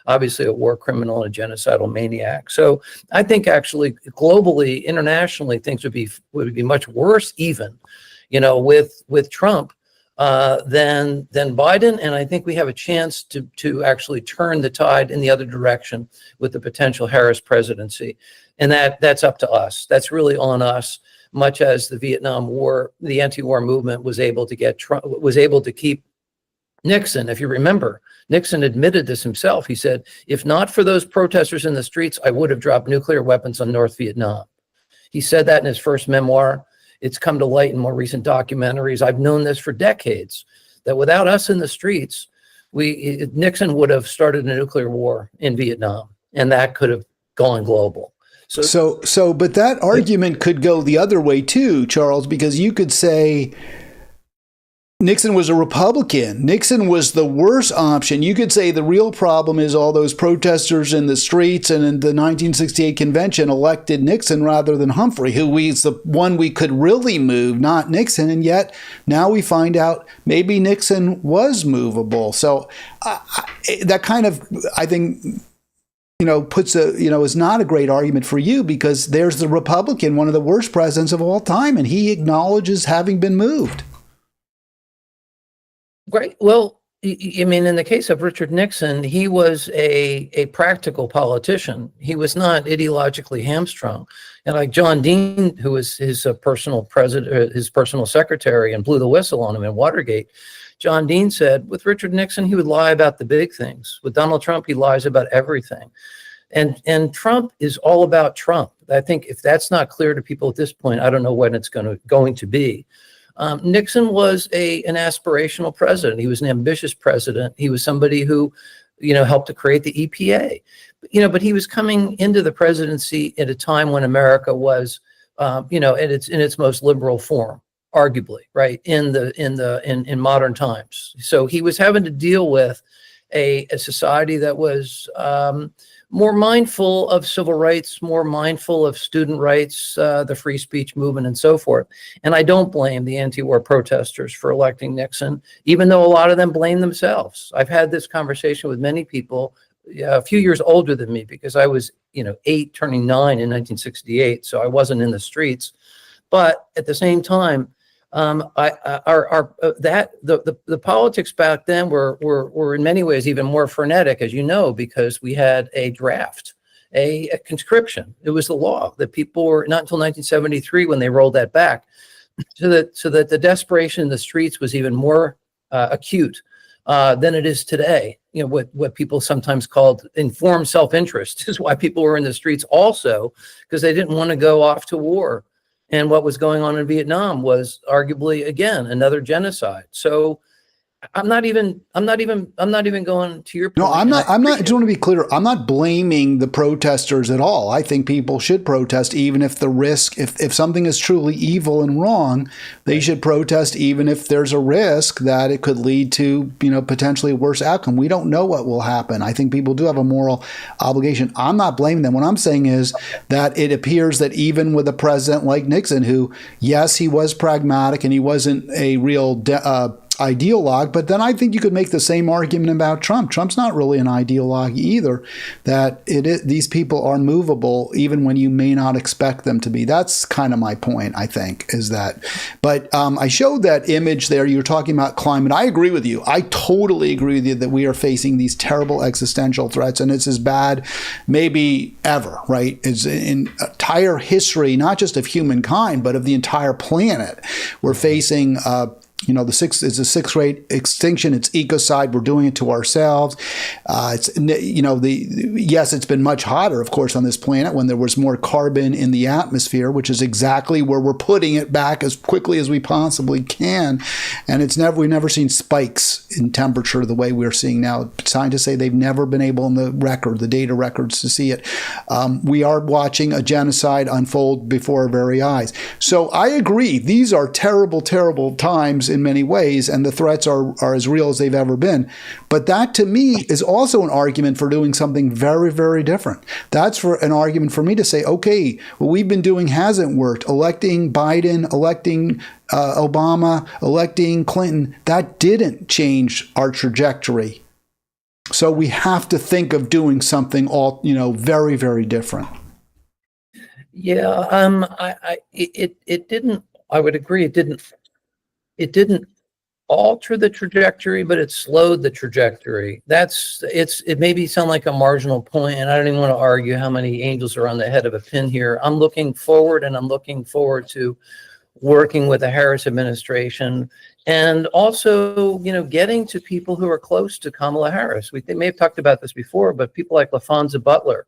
obviously a war criminal and a genocidal maniac. So I think actually globally, internationally, things would be much worse, even, with Trump than Biden. And I think we have a chance to actually turn the tide in the other direction with the potential Harris presidency. And that's up to us. That's really on us, much as the Vietnam War, the anti-war movement was able to keep Nixon. If you remember, Nixon admitted this himself. He said, if not for those protesters in the streets, I would have dropped nuclear weapons on North Vietnam. He said that in his first memoir. It's come to light in more recent documentaries. I've known this for decades, that without us in the streets, Nixon would have started a nuclear war in Vietnam, and that could have gone global. But that argument could go the other way too, Charles, because you could say Nixon was a Republican. Nixon was the worst option. You could say the real problem is all those protesters in the streets and in the 1968 convention elected Nixon rather than Humphrey, who is the one we could really move, not Nixon. And yet now we find out maybe Nixon was movable. So that kind of, I think, is not a great argument for you, because there's the Republican, one of the worst presidents of all time, and he acknowledges having been moved. Right. Well, I mean, in the case of Richard Nixon, he was a practical politician. He was not ideologically hamstrung. And like John Dean, who was his personal president, his personal secretary, and blew the whistle on him in Watergate, John Dean said, with Richard Nixon, he would lie about the big things. With Donald Trump, he lies about everything. And Trump is all about Trump. I think if that's not clear to people at this point, I don't know when it's going to be. Nixon was an aspirational president. He was an ambitious president. He was somebody who, helped to create the EPA. But he was coming into the presidency at a time when America was, in its most liberal form, arguably, right, in modern times. So he was having to deal with a society that was more mindful of civil rights, more mindful of student rights, the free speech movement, and so forth. And I don't blame the anti-war protesters for electing Nixon, even though a lot of them blame themselves. I've had this conversation with many people a few years older than me, because I was, 8 turning 9 in 1968, so I wasn't in the streets. But at the same time, the politics back then were in many ways even more frenetic, as you know, because we had a draft, a conscription. It was the law that people were, not until 1973 when they rolled that back, so that the desperation in the streets was even more acute than it is today. What people sometimes called informed self-interest is why people were in the streets also, because they didn't want to go off to war. And what was going on in Vietnam was arguably, again, another genocide. So I'm not even going to your point. No, I'm not. I just want to be clear. I'm not blaming the protesters at all. I think people should protest, even if the risk, if something is truly evil and wrong, they should protest, even if there's a risk that it could lead to, potentially a worse outcome. We don't know what will happen. I think people do have a moral obligation. I'm not blaming them. What I'm saying is that it appears that even with a president like Nixon, who, yes, he was pragmatic and he wasn't a real ideologue, but then I think you could make the same argument about Trump. Trump's not really an ideologue either, that these people are movable even when you may not expect them to be. That's kind of my point, I think, is that. But I showed that image there. You were talking about climate. I agree with you. I totally agree with you that we are facing these terrible existential threats, and it's as bad maybe ever, right? It's in entire history, not just of humankind, but of the entire planet. We're facing the sixth rate extinction. It's ecocide. We're doing it to ourselves. Yes, it's been much hotter, of course, on this planet when there was more carbon in the atmosphere, which is exactly where we're putting it back as quickly as we possibly can. And we've never seen spikes in temperature the way we're seeing now. Scientists say they've never been able in the data records to see it. We are watching a genocide unfold before our very eyes. So I agree. These are terrible, terrible times. times in many ways, and the threats are as real as they've ever been. But that, to me, is also an argument for doing something very, very different. That's for an argument for me to say, okay, what we've been doing hasn't worked. Electing Biden, electing Obama, electing Clinton, that didn't change our trajectory. So we have to think of doing something very, very different. Yeah, it didn't. I would agree. It didn't alter the trajectory, but it slowed the trajectory. It maybe sound like a marginal point, and I don't even want to argue how many angels are on the head of a pin here. I'm looking forward, and I'm looking forward to working with the Harris administration, and also, getting to people who are close to Kamala Harris. They may have talked about this before, but people like LaFonza Butler,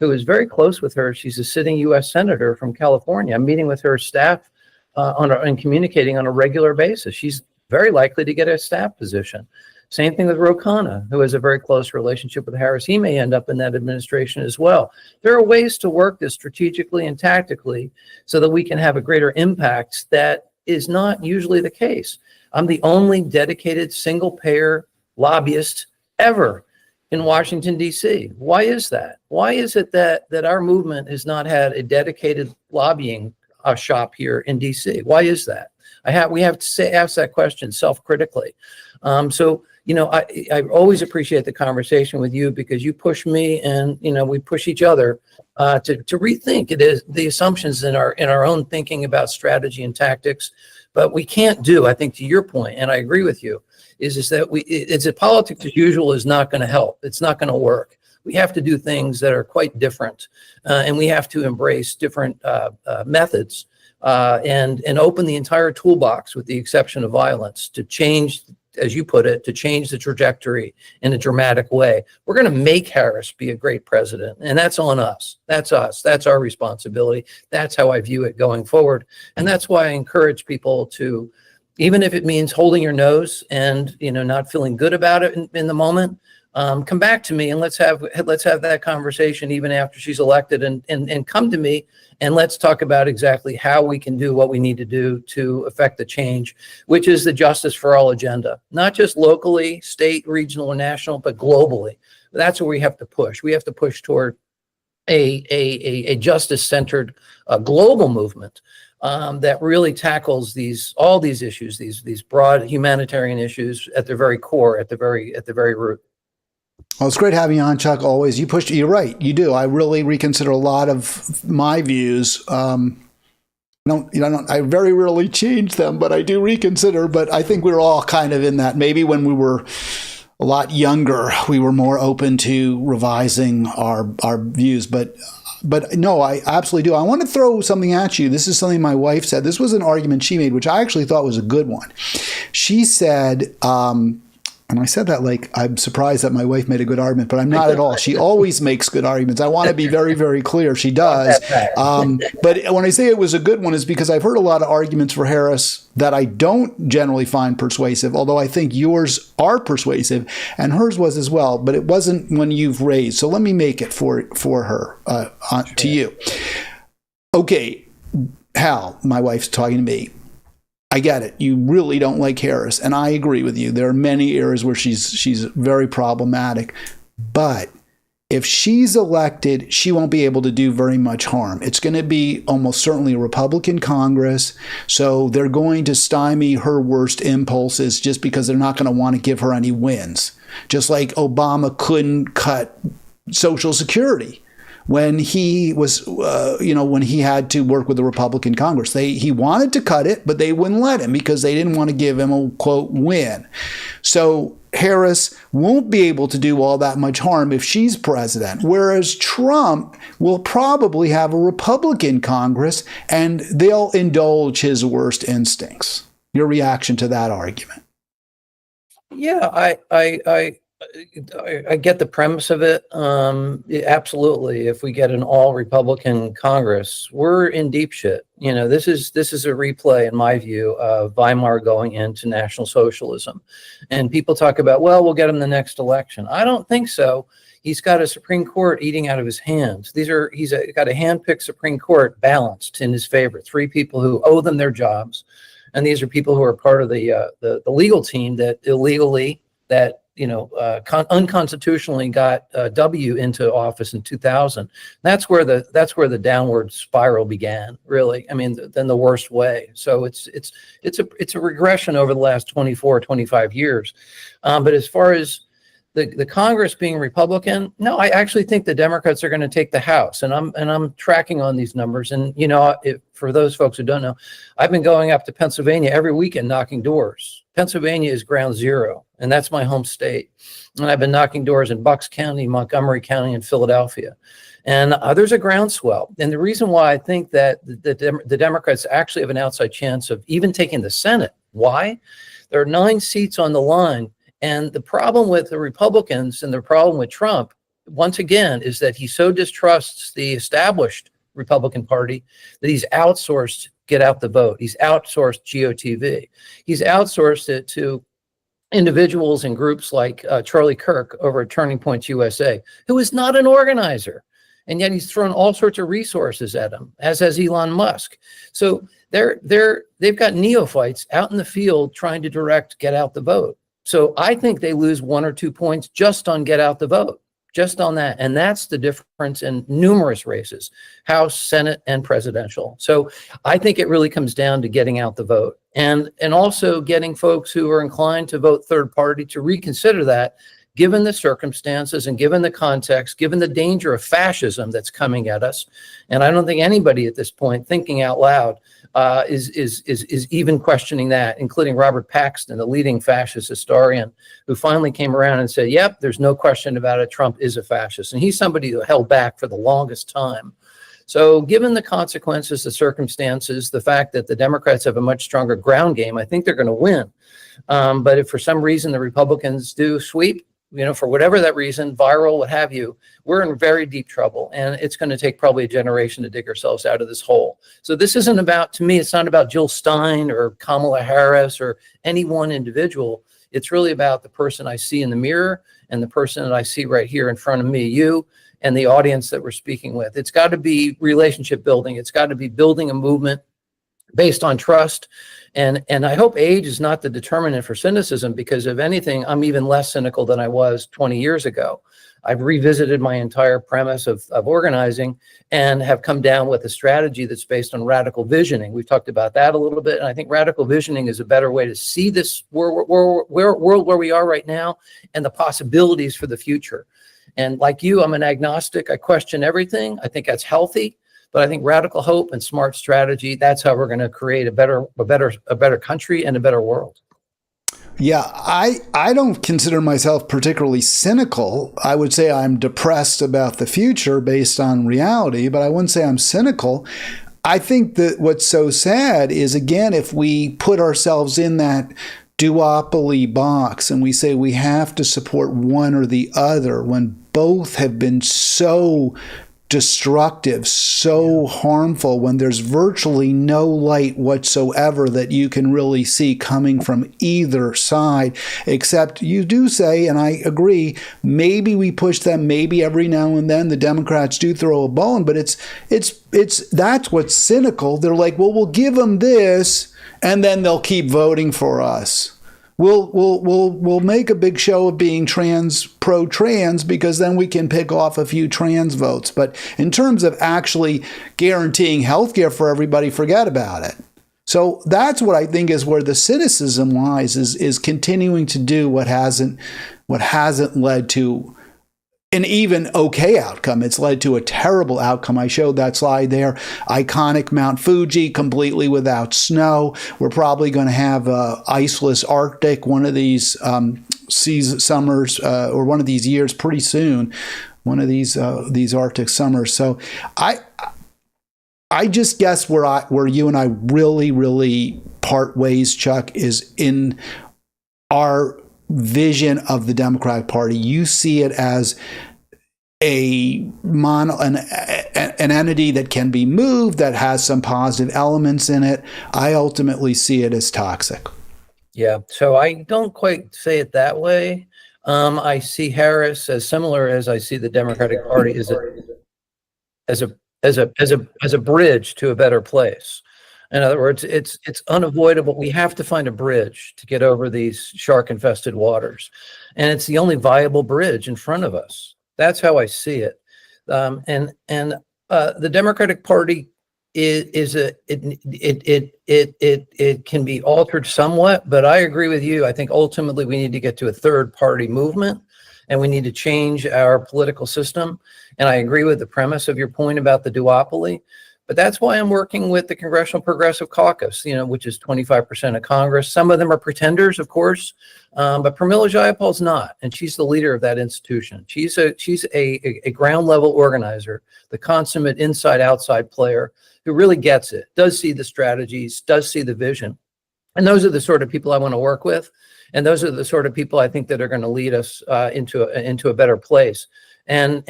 who is very close with her. She's a sitting U.S. senator from California. I'm meeting with her staff and communicating on a regular basis. She's very likely to get a staff position. Same thing with Ro Khanna, who has a very close relationship with Harris. He may end up in that administration as well. There are ways to work this strategically and tactically so that we can have a greater impact. That is not usually the case. I'm the only dedicated single-payer lobbyist ever in Washington, D.C. Why is that? Why is it that our movement has not had a dedicated lobbying shop here in D.C.? Why is that? We have to ask that question self-critically. I always appreciate the conversation with you, because you push me, and we push each other to rethink the assumptions in our own thinking about strategy and tactics. But we can't do, I think, to your point, and I agree with you, is that politics as usual is not going to help. It's not going to work. We have to do things that are quite different, and we have to embrace different methods and open the entire toolbox, with the exception of violence, to change, as you put it, to change the trajectory in a dramatic way. We're going to make Harris be a great president, and that's on us. That's us. That's our responsibility. That's how I view it going forward. And that's why I encourage people to, even if it means holding your nose and, not feeling good about it in the moment, come back to me, and let's have that conversation even after she's elected, and come to me, and let's talk about exactly how we can do what we need to do to affect the change, which is the justice for all agenda, not just locally, state, regional, or national, but globally. That's where we have to push. We have to push toward a justice-centered global movement that really tackles all these issues, these broad humanitarian issues at their very core, at the very root. Well, it's great having you on, Chuck. Always. You're right. You do. I really reconsider a lot of my views. I very rarely change them, but I do reconsider. But I think we're all kind of in that. Maybe when we were a lot younger, we were more open to revising our views. But no, I absolutely do. I want to throw something at you. This is something my wife said. This was an argument she made, which I actually thought was a good one. She said, and I said that like I'm surprised that my wife made a good argument, but I'm not at all. She always makes good arguments. I want to be very, very clear. She does. But when I say it was a good one, is because I've heard a lot of arguments for Harris that I don't generally find persuasive, although I think yours are persuasive, and hers was as well, but it wasn't one you've raised. So let me make it for her, to you. Okay, Hal, my wife's talking to me. I get it. You really don't like Harris, and I agree with you. There are many areas where she's very problematic. But if she's elected, she won't be able to do very much harm. It's going to be almost certainly a Republican Congress, so they're going to stymie her worst impulses just because they're not going to want to give her any wins. Just like Obama couldn't cut Social Security when he was, when he had to work with the Republican Congress. He wanted to cut it, but they wouldn't let him because they didn't want to give him a, quote, win. So Harris won't be able to do all that much harm if she's president, whereas Trump will probably have a Republican Congress and they'll indulge his worst instincts. Your reaction to that argument? Yeah, I get the premise of it. Absolutely. If we get an all Republican Congress, we're in deep shit. This is a replay, in my view, of Weimar going into National Socialism. And people talk about, well, we'll get him the next election. I don't think so. He's got a Supreme Court eating out of his hands. He's got a hand-picked Supreme Court balanced in his favor. 3 people who owe them their jobs, and these are people who are part of the legal team that illegally, that unconstitutionally got W into office in 2000. That's where the downward spiral began, really. I mean, in the worst way. So it's a regression over the last 24, 25 years. But as far as the Congress being Republican, no, I actually think the Democrats are going to take the House, and I'm tracking on these numbers. And for those folks who don't know, I've been going up to Pennsylvania every weekend knocking doors. Pennsylvania is ground zero, and that's my home state. And I've been knocking doors in Bucks County, Montgomery County, and Philadelphia. And there's a groundswell. And the reason why I think that the Democrats actually have an outside chance of even taking the Senate, why? There are 9 seats on the line. And the problem with the Republicans and the problem with Trump, once again, is that he so distrusts the established Republican Party that he's outsourced get out the vote. He's outsourced GOTV. He's outsourced it to individuals and groups like Charlie Kirk over at Turning Points USA, who is not an organizer. And yet he's thrown all sorts of resources at him, as has Elon Musk. So they've got neophytes out in the field trying to direct get out the vote. So I think they lose 1 or 2 points just on get out the vote, just on that. And that's the difference in numerous races, House, Senate, and presidential. So I think it really comes down to getting out the vote and also getting folks who are inclined to vote third party to reconsider that, given the circumstances and given the context, given the danger of fascism that's coming at us. And I don't think anybody at this point thinking out loud is even questioning that, including Robert Paxton, the leading fascist historian, who finally came around and said, yep, there's no question about it, Trump is a fascist. And he's somebody who held back for the longest time. So given the consequences, the circumstances, the fact that the Democrats have a much stronger ground game, I think they're going to win. But if for some reason the Republicans do sweep, for whatever that reason, viral, what have you, we're in very deep trouble. And it's going to take probably a generation to dig ourselves out of this hole. So this isn't about, to me, it's not about Jill Stein or Kamala Harris or any one individual. It's really about the person I see in the mirror and the person that I see right here in front of me, you, and the audience that we're speaking with. It's got to be relationship building. It's got to be building a movement based on trust. And I hope age is not the determinant for cynicism, because if anything, I'm even less cynical than I was 20 years ago. I've revisited my entire premise of organizing and have come down with a strategy that's based on radical visioning. We've talked about that a little bit. And I think radical visioning is a better way to see this world where we are right now and the possibilities for the future. And like you, I'm an agnostic. I question everything. I think that's healthy. But I think radical hope and smart strategy, that's how we're going to create a better country and a better world. Yeah, I don't consider myself particularly cynical. I would say I'm depressed about the future based on reality, but I wouldn't say I'm cynical. I think that what's so sad is, again, if we put ourselves in that duopoly box and we say we have to support one or the other when both have been so destructive, so harmful, when there's virtually no light whatsoever that you can really see coming from either side, except you do say, and I agree, maybe we push them, maybe every now and then the Democrats do throw a bone, but it's that's what's cynical. They're like, well, we'll give them this and then they'll keep voting for us. We'll make a big show of being pro-trans because then we can pick off a few trans votes. But in terms of actually guaranteeing health care for everybody, forget about it. So that's what I think is where the cynicism lies, is continuing to do what hasn't led to an even okay outcome. It's led to a terrible outcome. I showed that slide there. Iconic Mount Fuji, completely without snow. We're probably going to have a iceless Arctic one of these summers or one of these years pretty soon. One of these Arctic summers. So I just guess where you and I really part ways, Chuck, is in our vision of the Democratic Party. You see it as an entity that can be moved, that has some positive elements in it. I ultimately see it as toxic. Yeah, so I don't quite say it that way. I see Harris as similar as I see the Democratic Party as a bridge to a better place. In other words, it's unavoidable. We have to find a bridge to get over these shark-infested waters, and it's the only viable bridge in front of us. That's how I see it. The Democratic Party it can be altered somewhat, but I agree with you. I think ultimately we need to get to a third party movement, and we need to change our political system. And I agree with the premise of your point about the duopoly. But that's why I'm working with the Congressional Progressive Caucus, which is 25% of Congress. Some of them are pretenders, of course, but Pramila Jayapal's not, and she's the leader of that institution. She's a ground level organizer, the consummate inside-outside player who really gets it, does see the strategies, does see the vision. And those are the sort of people I want to work with, and those are the sort of people I think that are going to lead us into a better place. And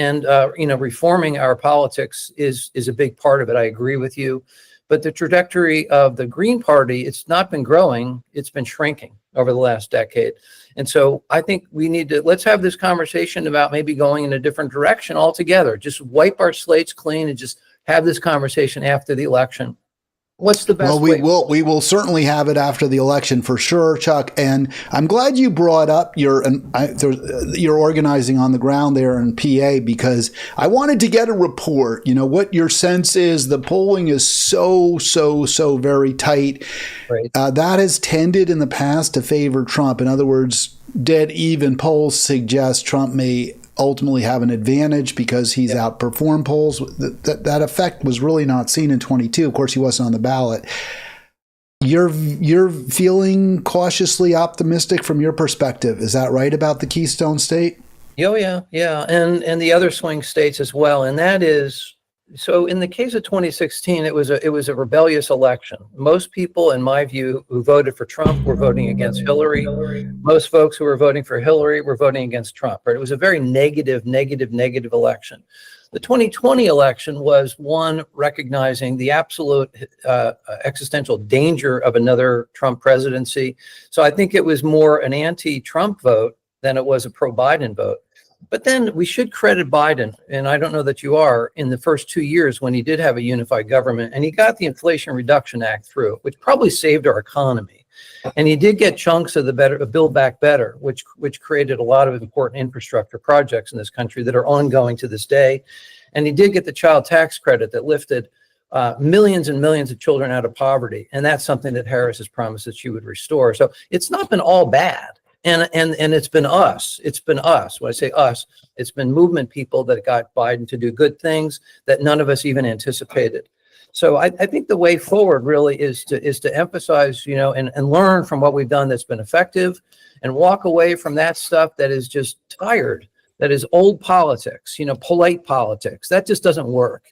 reforming our politics is a big part of it. I agree with you, but the trajectory of the Green Party, it's not been growing, it's been shrinking over the last decade. And so I think let's have this conversation about maybe going in a different direction altogether. Just wipe our slates clean and just have this conversation after the election. What's the best way? We will certainly have it after the election for sure, Chuck. And I'm glad you brought up your organizing on the ground there in PA, because I wanted to get a report. What your sense is. The polling is so very tight. Right. That has tended in the past to favor Trump. In other words, dead even polls suggest Trump may ultimately have an advantage because he's outperformed polls. That effect was really not seen in 22. Of course, he wasn't on the ballot. You're feeling cautiously optimistic from your perspective. Is that right about the Keystone State? Oh, yeah. And the other swing states as well. And that is, so in the case of 2016, it was a rebellious election. Most people, in my view, who voted for Trump were voting against Hillary. Most folks who were voting for Hillary were voting against Trump. Right? It was a very negative election. The 2020 election was one recognizing the absolute existential danger of another Trump presidency. So I think it was more an anti-Trump vote than it was a pro-Biden vote. But then we should credit Biden, and I don't know that you are, in the first 2 years when he did have a unified government, and he got the Inflation Reduction Act through, which probably saved our economy. And he did get chunks of the Build Back Better, which created a lot of important infrastructure projects in this country that are ongoing to this day. And he did get the child tax credit that lifted millions and millions of children out of poverty. And that's something that Harris has promised that she would restore. So it's not been all bad. And it's been us. It's been us. When I say us, it's been movement people that got Biden to do good things that none of us even anticipated. So I think the way forward really is to emphasize, and learn from what we've done that's been effective, and walk away from that stuff that is just tired, that is old politics, polite politics. That just doesn't work.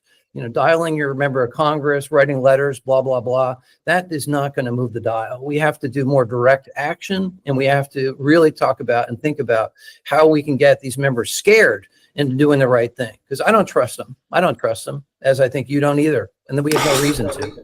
Dialing your member of Congress, writing letters, blah, blah, blah. That is not going to move the dial. We have to do more direct action, and we have to really talk about and think about how we can get these members scared into doing the right thing. Because I don't trust them. I don't trust them, as I think you don't either. And then we have no reason to.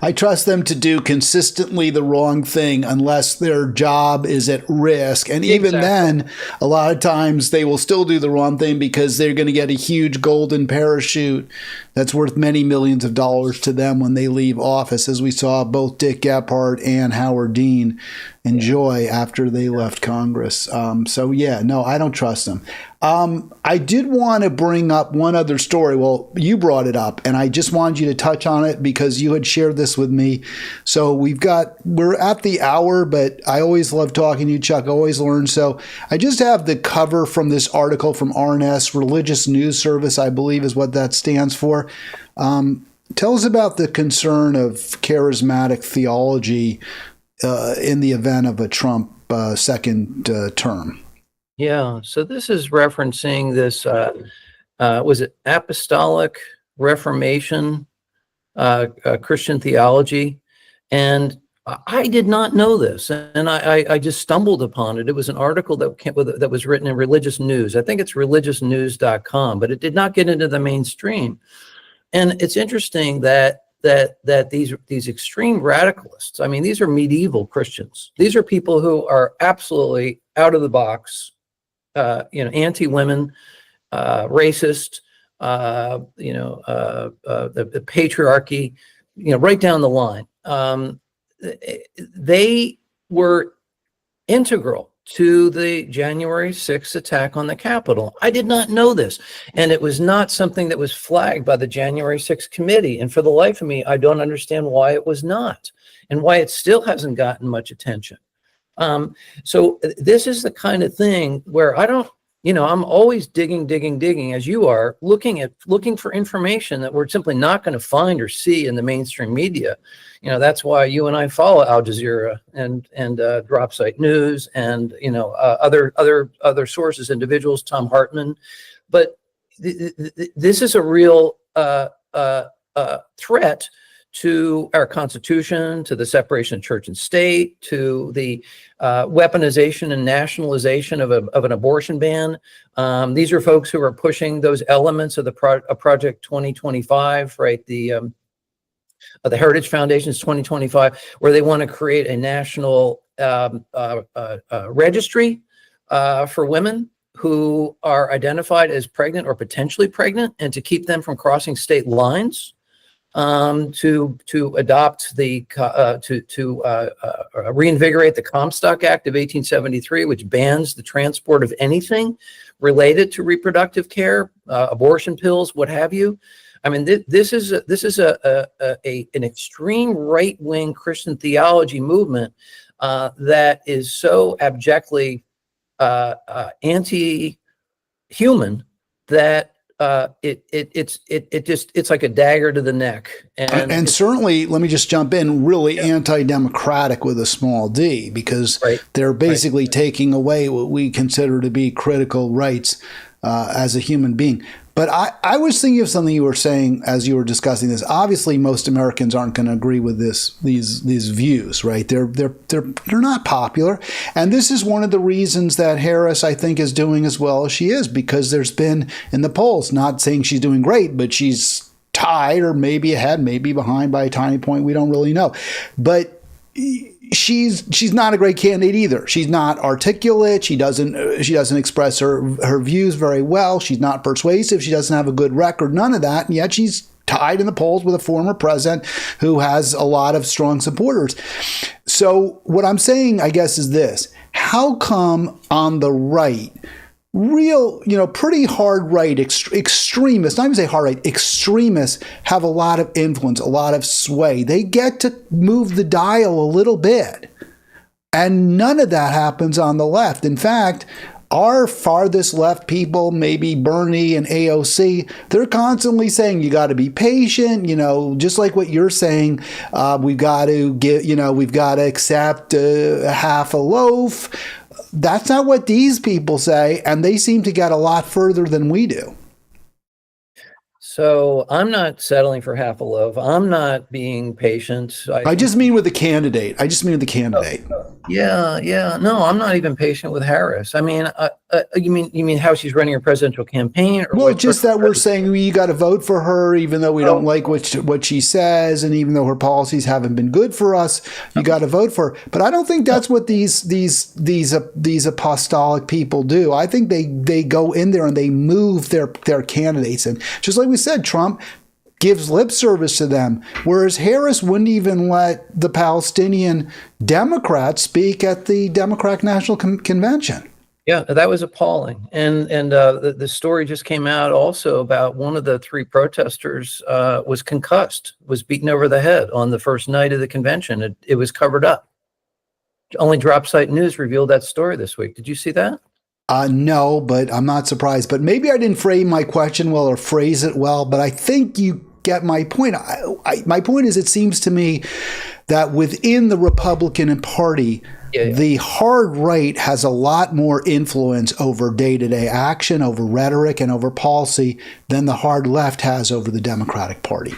I trust them to do consistently the wrong thing unless their job is at risk. And even then, a lot of times they will still do the wrong thing because they're going to get a huge golden parachute that's worth many millions of dollars to them when they leave office, as we saw both Dick Gephardt and Howard Dean enjoy after they left Congress. I don't trust them. I did want to bring up one other story. Well, you brought it up, and I just wanted you to touch on it because you had shared this with me. So we're at the hour, but I always love talking to you, Chuck. I always learn. So I just have the cover from this article from RNS, Religious News Service, I believe is what that stands for. Tell us about the concern of charismatic theology in the event of a Trump second term. Yeah, so this is referencing this, was it Apostolic Reformation Christian theology? And I did not know this, and I just stumbled upon it. It was an article that was written in Religious News. I think it's religiousnews.com, but it did not get into the mainstream. And it's interesting that these extreme radicalists, I mean, these are medieval Christians. These are people who are absolutely out of the box, anti-women, racist, the patriarchy, right down the line. they were integral to the January 6th attack on the Capitol. I did not know this. And it was not something that was flagged by the January 6th committee. And for the life of me, I don't understand why it was not and why it still hasn't gotten much attention. So this is the kind of thing where I don't, I'm always digging as you are, looking for information that we're simply not going to find or see in the mainstream media. That's why you and I follow Al Jazeera and Drop Site News and other sources, individuals, Tom Hartman. But this is a real threat to our Constitution, to the separation of church and state, to the weaponization and nationalization of an abortion ban. These are folks who are pushing those elements of the Project 2025, right? The Heritage Foundation's 2025, where they want to create a national registry for women who are identified as pregnant or potentially pregnant, and to keep them from crossing state lines. To adopt reinvigorate the Comstock Act of 1873, which bans the transport of anything related to reproductive care, abortion pills, what have you. I mean, this is an extreme right-wing Christian theology movement that is so abjectly anti-human that it's like a dagger to the neck. And certainly, let me just jump in, really anti-democratic with a small d, because they're basically taking away what we consider to be critical rights as a human being. But I was thinking of something you were saying as you were discussing this. Obviously, most Americans aren't going to agree with these views, right? They're not popular, and this is one of the reasons that Harris, I think, is doing as well as she is, because there's been in the polls, not saying she's doing great, but she's tied or maybe ahead, maybe behind by a tiny point. We don't really know, but she's not a great candidate either. She's not articulate. She doesn't express her views very well. She's not persuasive. She doesn't have a good record. None of that. And yet she's tied in the polls with a former president who has a lot of strong supporters. So what I'm saying, I guess, is this: how come on the right, real, pretty hard right extremists, not even say hard right, extremists have a lot of influence, a lot of sway. They get to move the dial a little bit. And none of that happens on the left. In fact, our farthest left people, maybe Bernie and AOC, they're constantly saying, you got to be patient, just like what you're saying. We've got to accept half a loaf. That's not what these people say, and they seem to get a lot further than we do. So I'm not settling for half a loaf. I'm not being patient. I just mean with the candidate. Yeah. No, I'm not even patient with Harris. I mean, you mean how she's running her presidential campaign? Or well, just that we're saying you got to vote for her, even though we don't like what she says, and even though her policies haven't been good for us, you got to vote for her. But I don't think that's what these apostolic people do. I think they go in there and they move their candidates, and just like we said, Trump gives lip service to them, whereas Harris wouldn't even let the Palestinian Democrats speak at the Democratic National Convention. Yeah, that was appalling. And the story just came out also about one of the three protesters was concussed, was beaten over the head on the first night of the convention. It was covered up. Only Drop Site News revealed that story this week. Did you see that? No, but I'm not surprised. But maybe I didn't frame my question well or phrase it well, but I think you get my point. My point is, it seems to me that within the Republican Party, the hard right has a lot more influence over day-to-day action, over rhetoric, and over policy than the hard left has over the Democratic Party.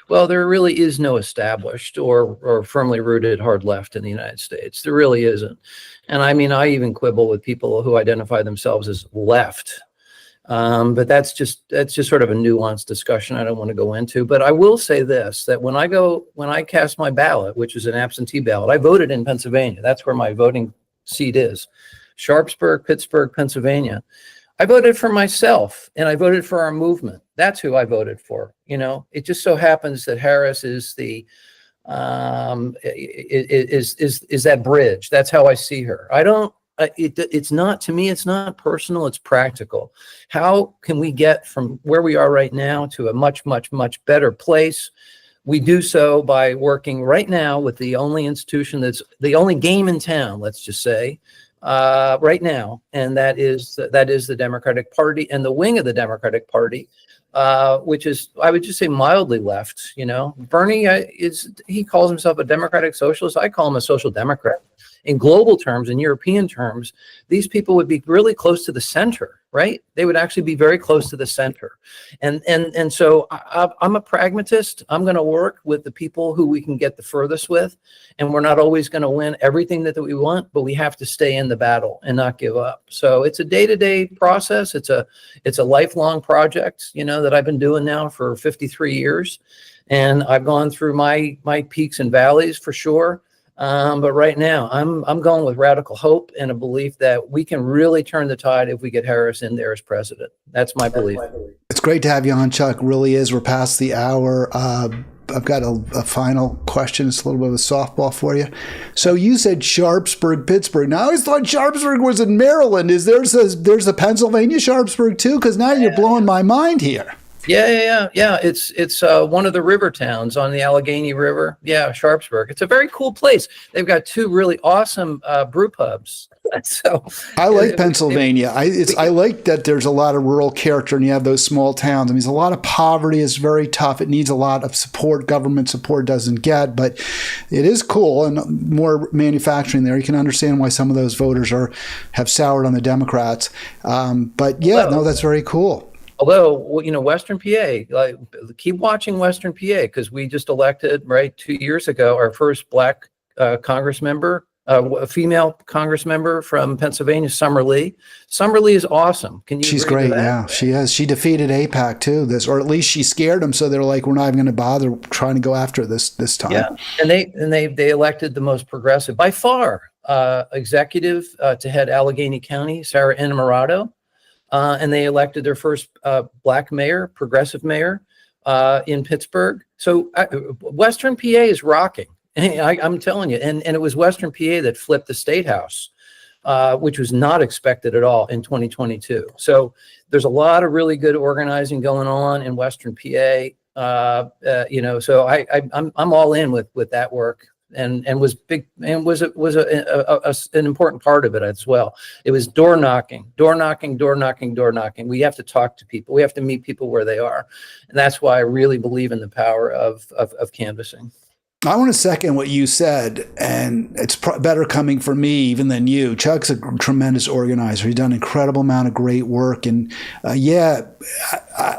Well, there really is no established or firmly rooted hard left in the United States. There really isn't. And I mean, I even quibble with people who identify themselves as left. But that's just sort of a nuanced discussion I don't want to go into. But I will say this, that when I cast my ballot, which is an absentee ballot, I voted in Pennsylvania. That's where my voting seat is. Sharpsburg, Pittsburgh, Pennsylvania. I voted for myself, and I voted for our movement. That's who I voted for. It just so happens that Harris is the is that bridge. That's how I see her. I don't. It's not, to me, it's not personal, it's practical. How can we get from where we are right now to a much, much, much better place? We do so by working right now with the only institution that's the only game in town, let's just say, right now, and that is the Democratic Party and the wing of the Democratic Party, which is, I would just say, mildly left. You know, Bernie he calls himself a democratic socialist. I call him a social democrat. In global terms, in European terms, these people would be really close to the center, right? They would actually be very close to the center. And so I'm a pragmatist. I'm going to work with the people who we can get the furthest with. And we're not always going to win everything that we want, but we have to stay in the battle and not give up. So it's a day-to-day process. It's a lifelong project, you know, that I've been doing now for 53 years. And I've gone through my peaks and valleys for sure. But right now, I'm going with radical hope and a belief that we can really turn the tide if we get Harris in there as president. That's my belief. It's great to have you on, Chuck. Really is. We're past the hour. I've got a final question. It's a little bit of a softball for you. So you said Sharpsburg, Pittsburgh. Now I always thought Sharpsburg was in Maryland. There's a Pennsylvania Sharpsburg too? Because now you're blowing my mind here. Yeah. It's one of the river towns on the Allegheny River. Yeah, Sharpsburg. It's a very cool place. They've got two really awesome brew pubs. So I like Pennsylvania. I like that there's a lot of rural character and you have those small towns. I mean, there's a lot of poverty. It's very tough. It needs a lot of support. Government support doesn't get, but it is cool and more manufacturing there. You can understand why some of those voters have soured on the Democrats. But yeah, no, that's very cool. Although, you know, Western PA, keep watching Western PA, because we just elected, right, 2 years ago, our first Black Congress member, a female Congress member from Pennsylvania, Summer Lee. Summer Lee is awesome. Can you? She's agree to great. that? Yeah, she is. She defeated AIPAC too. Or at least she scared them, so they're like, we're not even going to bother trying to go after this time. Yeah, and they elected the most progressive by far executive to head Allegheny County, Sarah Innamorato. And they elected their first Black mayor, progressive mayor in Pittsburgh. So Western PA is rocking. I'm telling you. And it was Western PA that flipped the State House, which was not expected at all in 2022. So there's a lot of really good organizing going on in Western PA. You know, so I'm all in with that work. And was big and was an important part of it as well. It was door knocking. We have to talk to people. We have to meet people where they are, and that's why I really believe in the power of canvassing. I want to second what you said, and it's better coming from me even than you. Chuck's a tremendous organizer. He's done an incredible amount of great work, and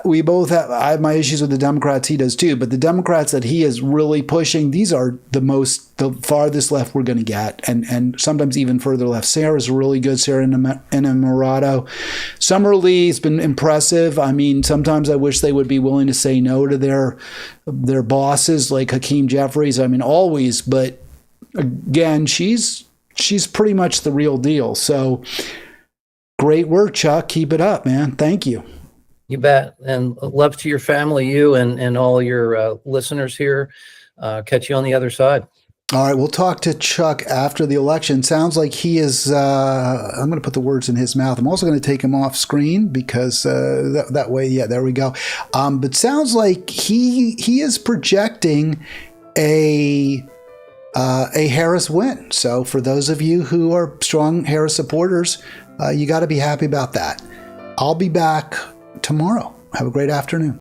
we both have. I have my issues with the Democrats. He does too. But the Democrats that he is really pushing, these are the farthest left we're going to get, and sometimes even further left. Sarah's really good. Sarah Innamorato. Summer Lee's been impressive. I mean, sometimes I wish they would be willing to say no to their bosses like Hakeem Jeffries. I mean, always, but again, she's pretty much the real deal. So great work, Chuck. Keep it up, man. Thank you. You bet. And love to your family, you and all your listeners here. Catch you on the other side. All right, we'll talk to Chuck after the election. Sounds like he is, I'm going to put the words in his mouth. I'm also going to take him off screen because that way, yeah, there we go. But sounds like he is projecting a Harris win. So for those of you who are strong Harris supporters, you got to be happy about that. I'll be back tomorrow. Have a great afternoon.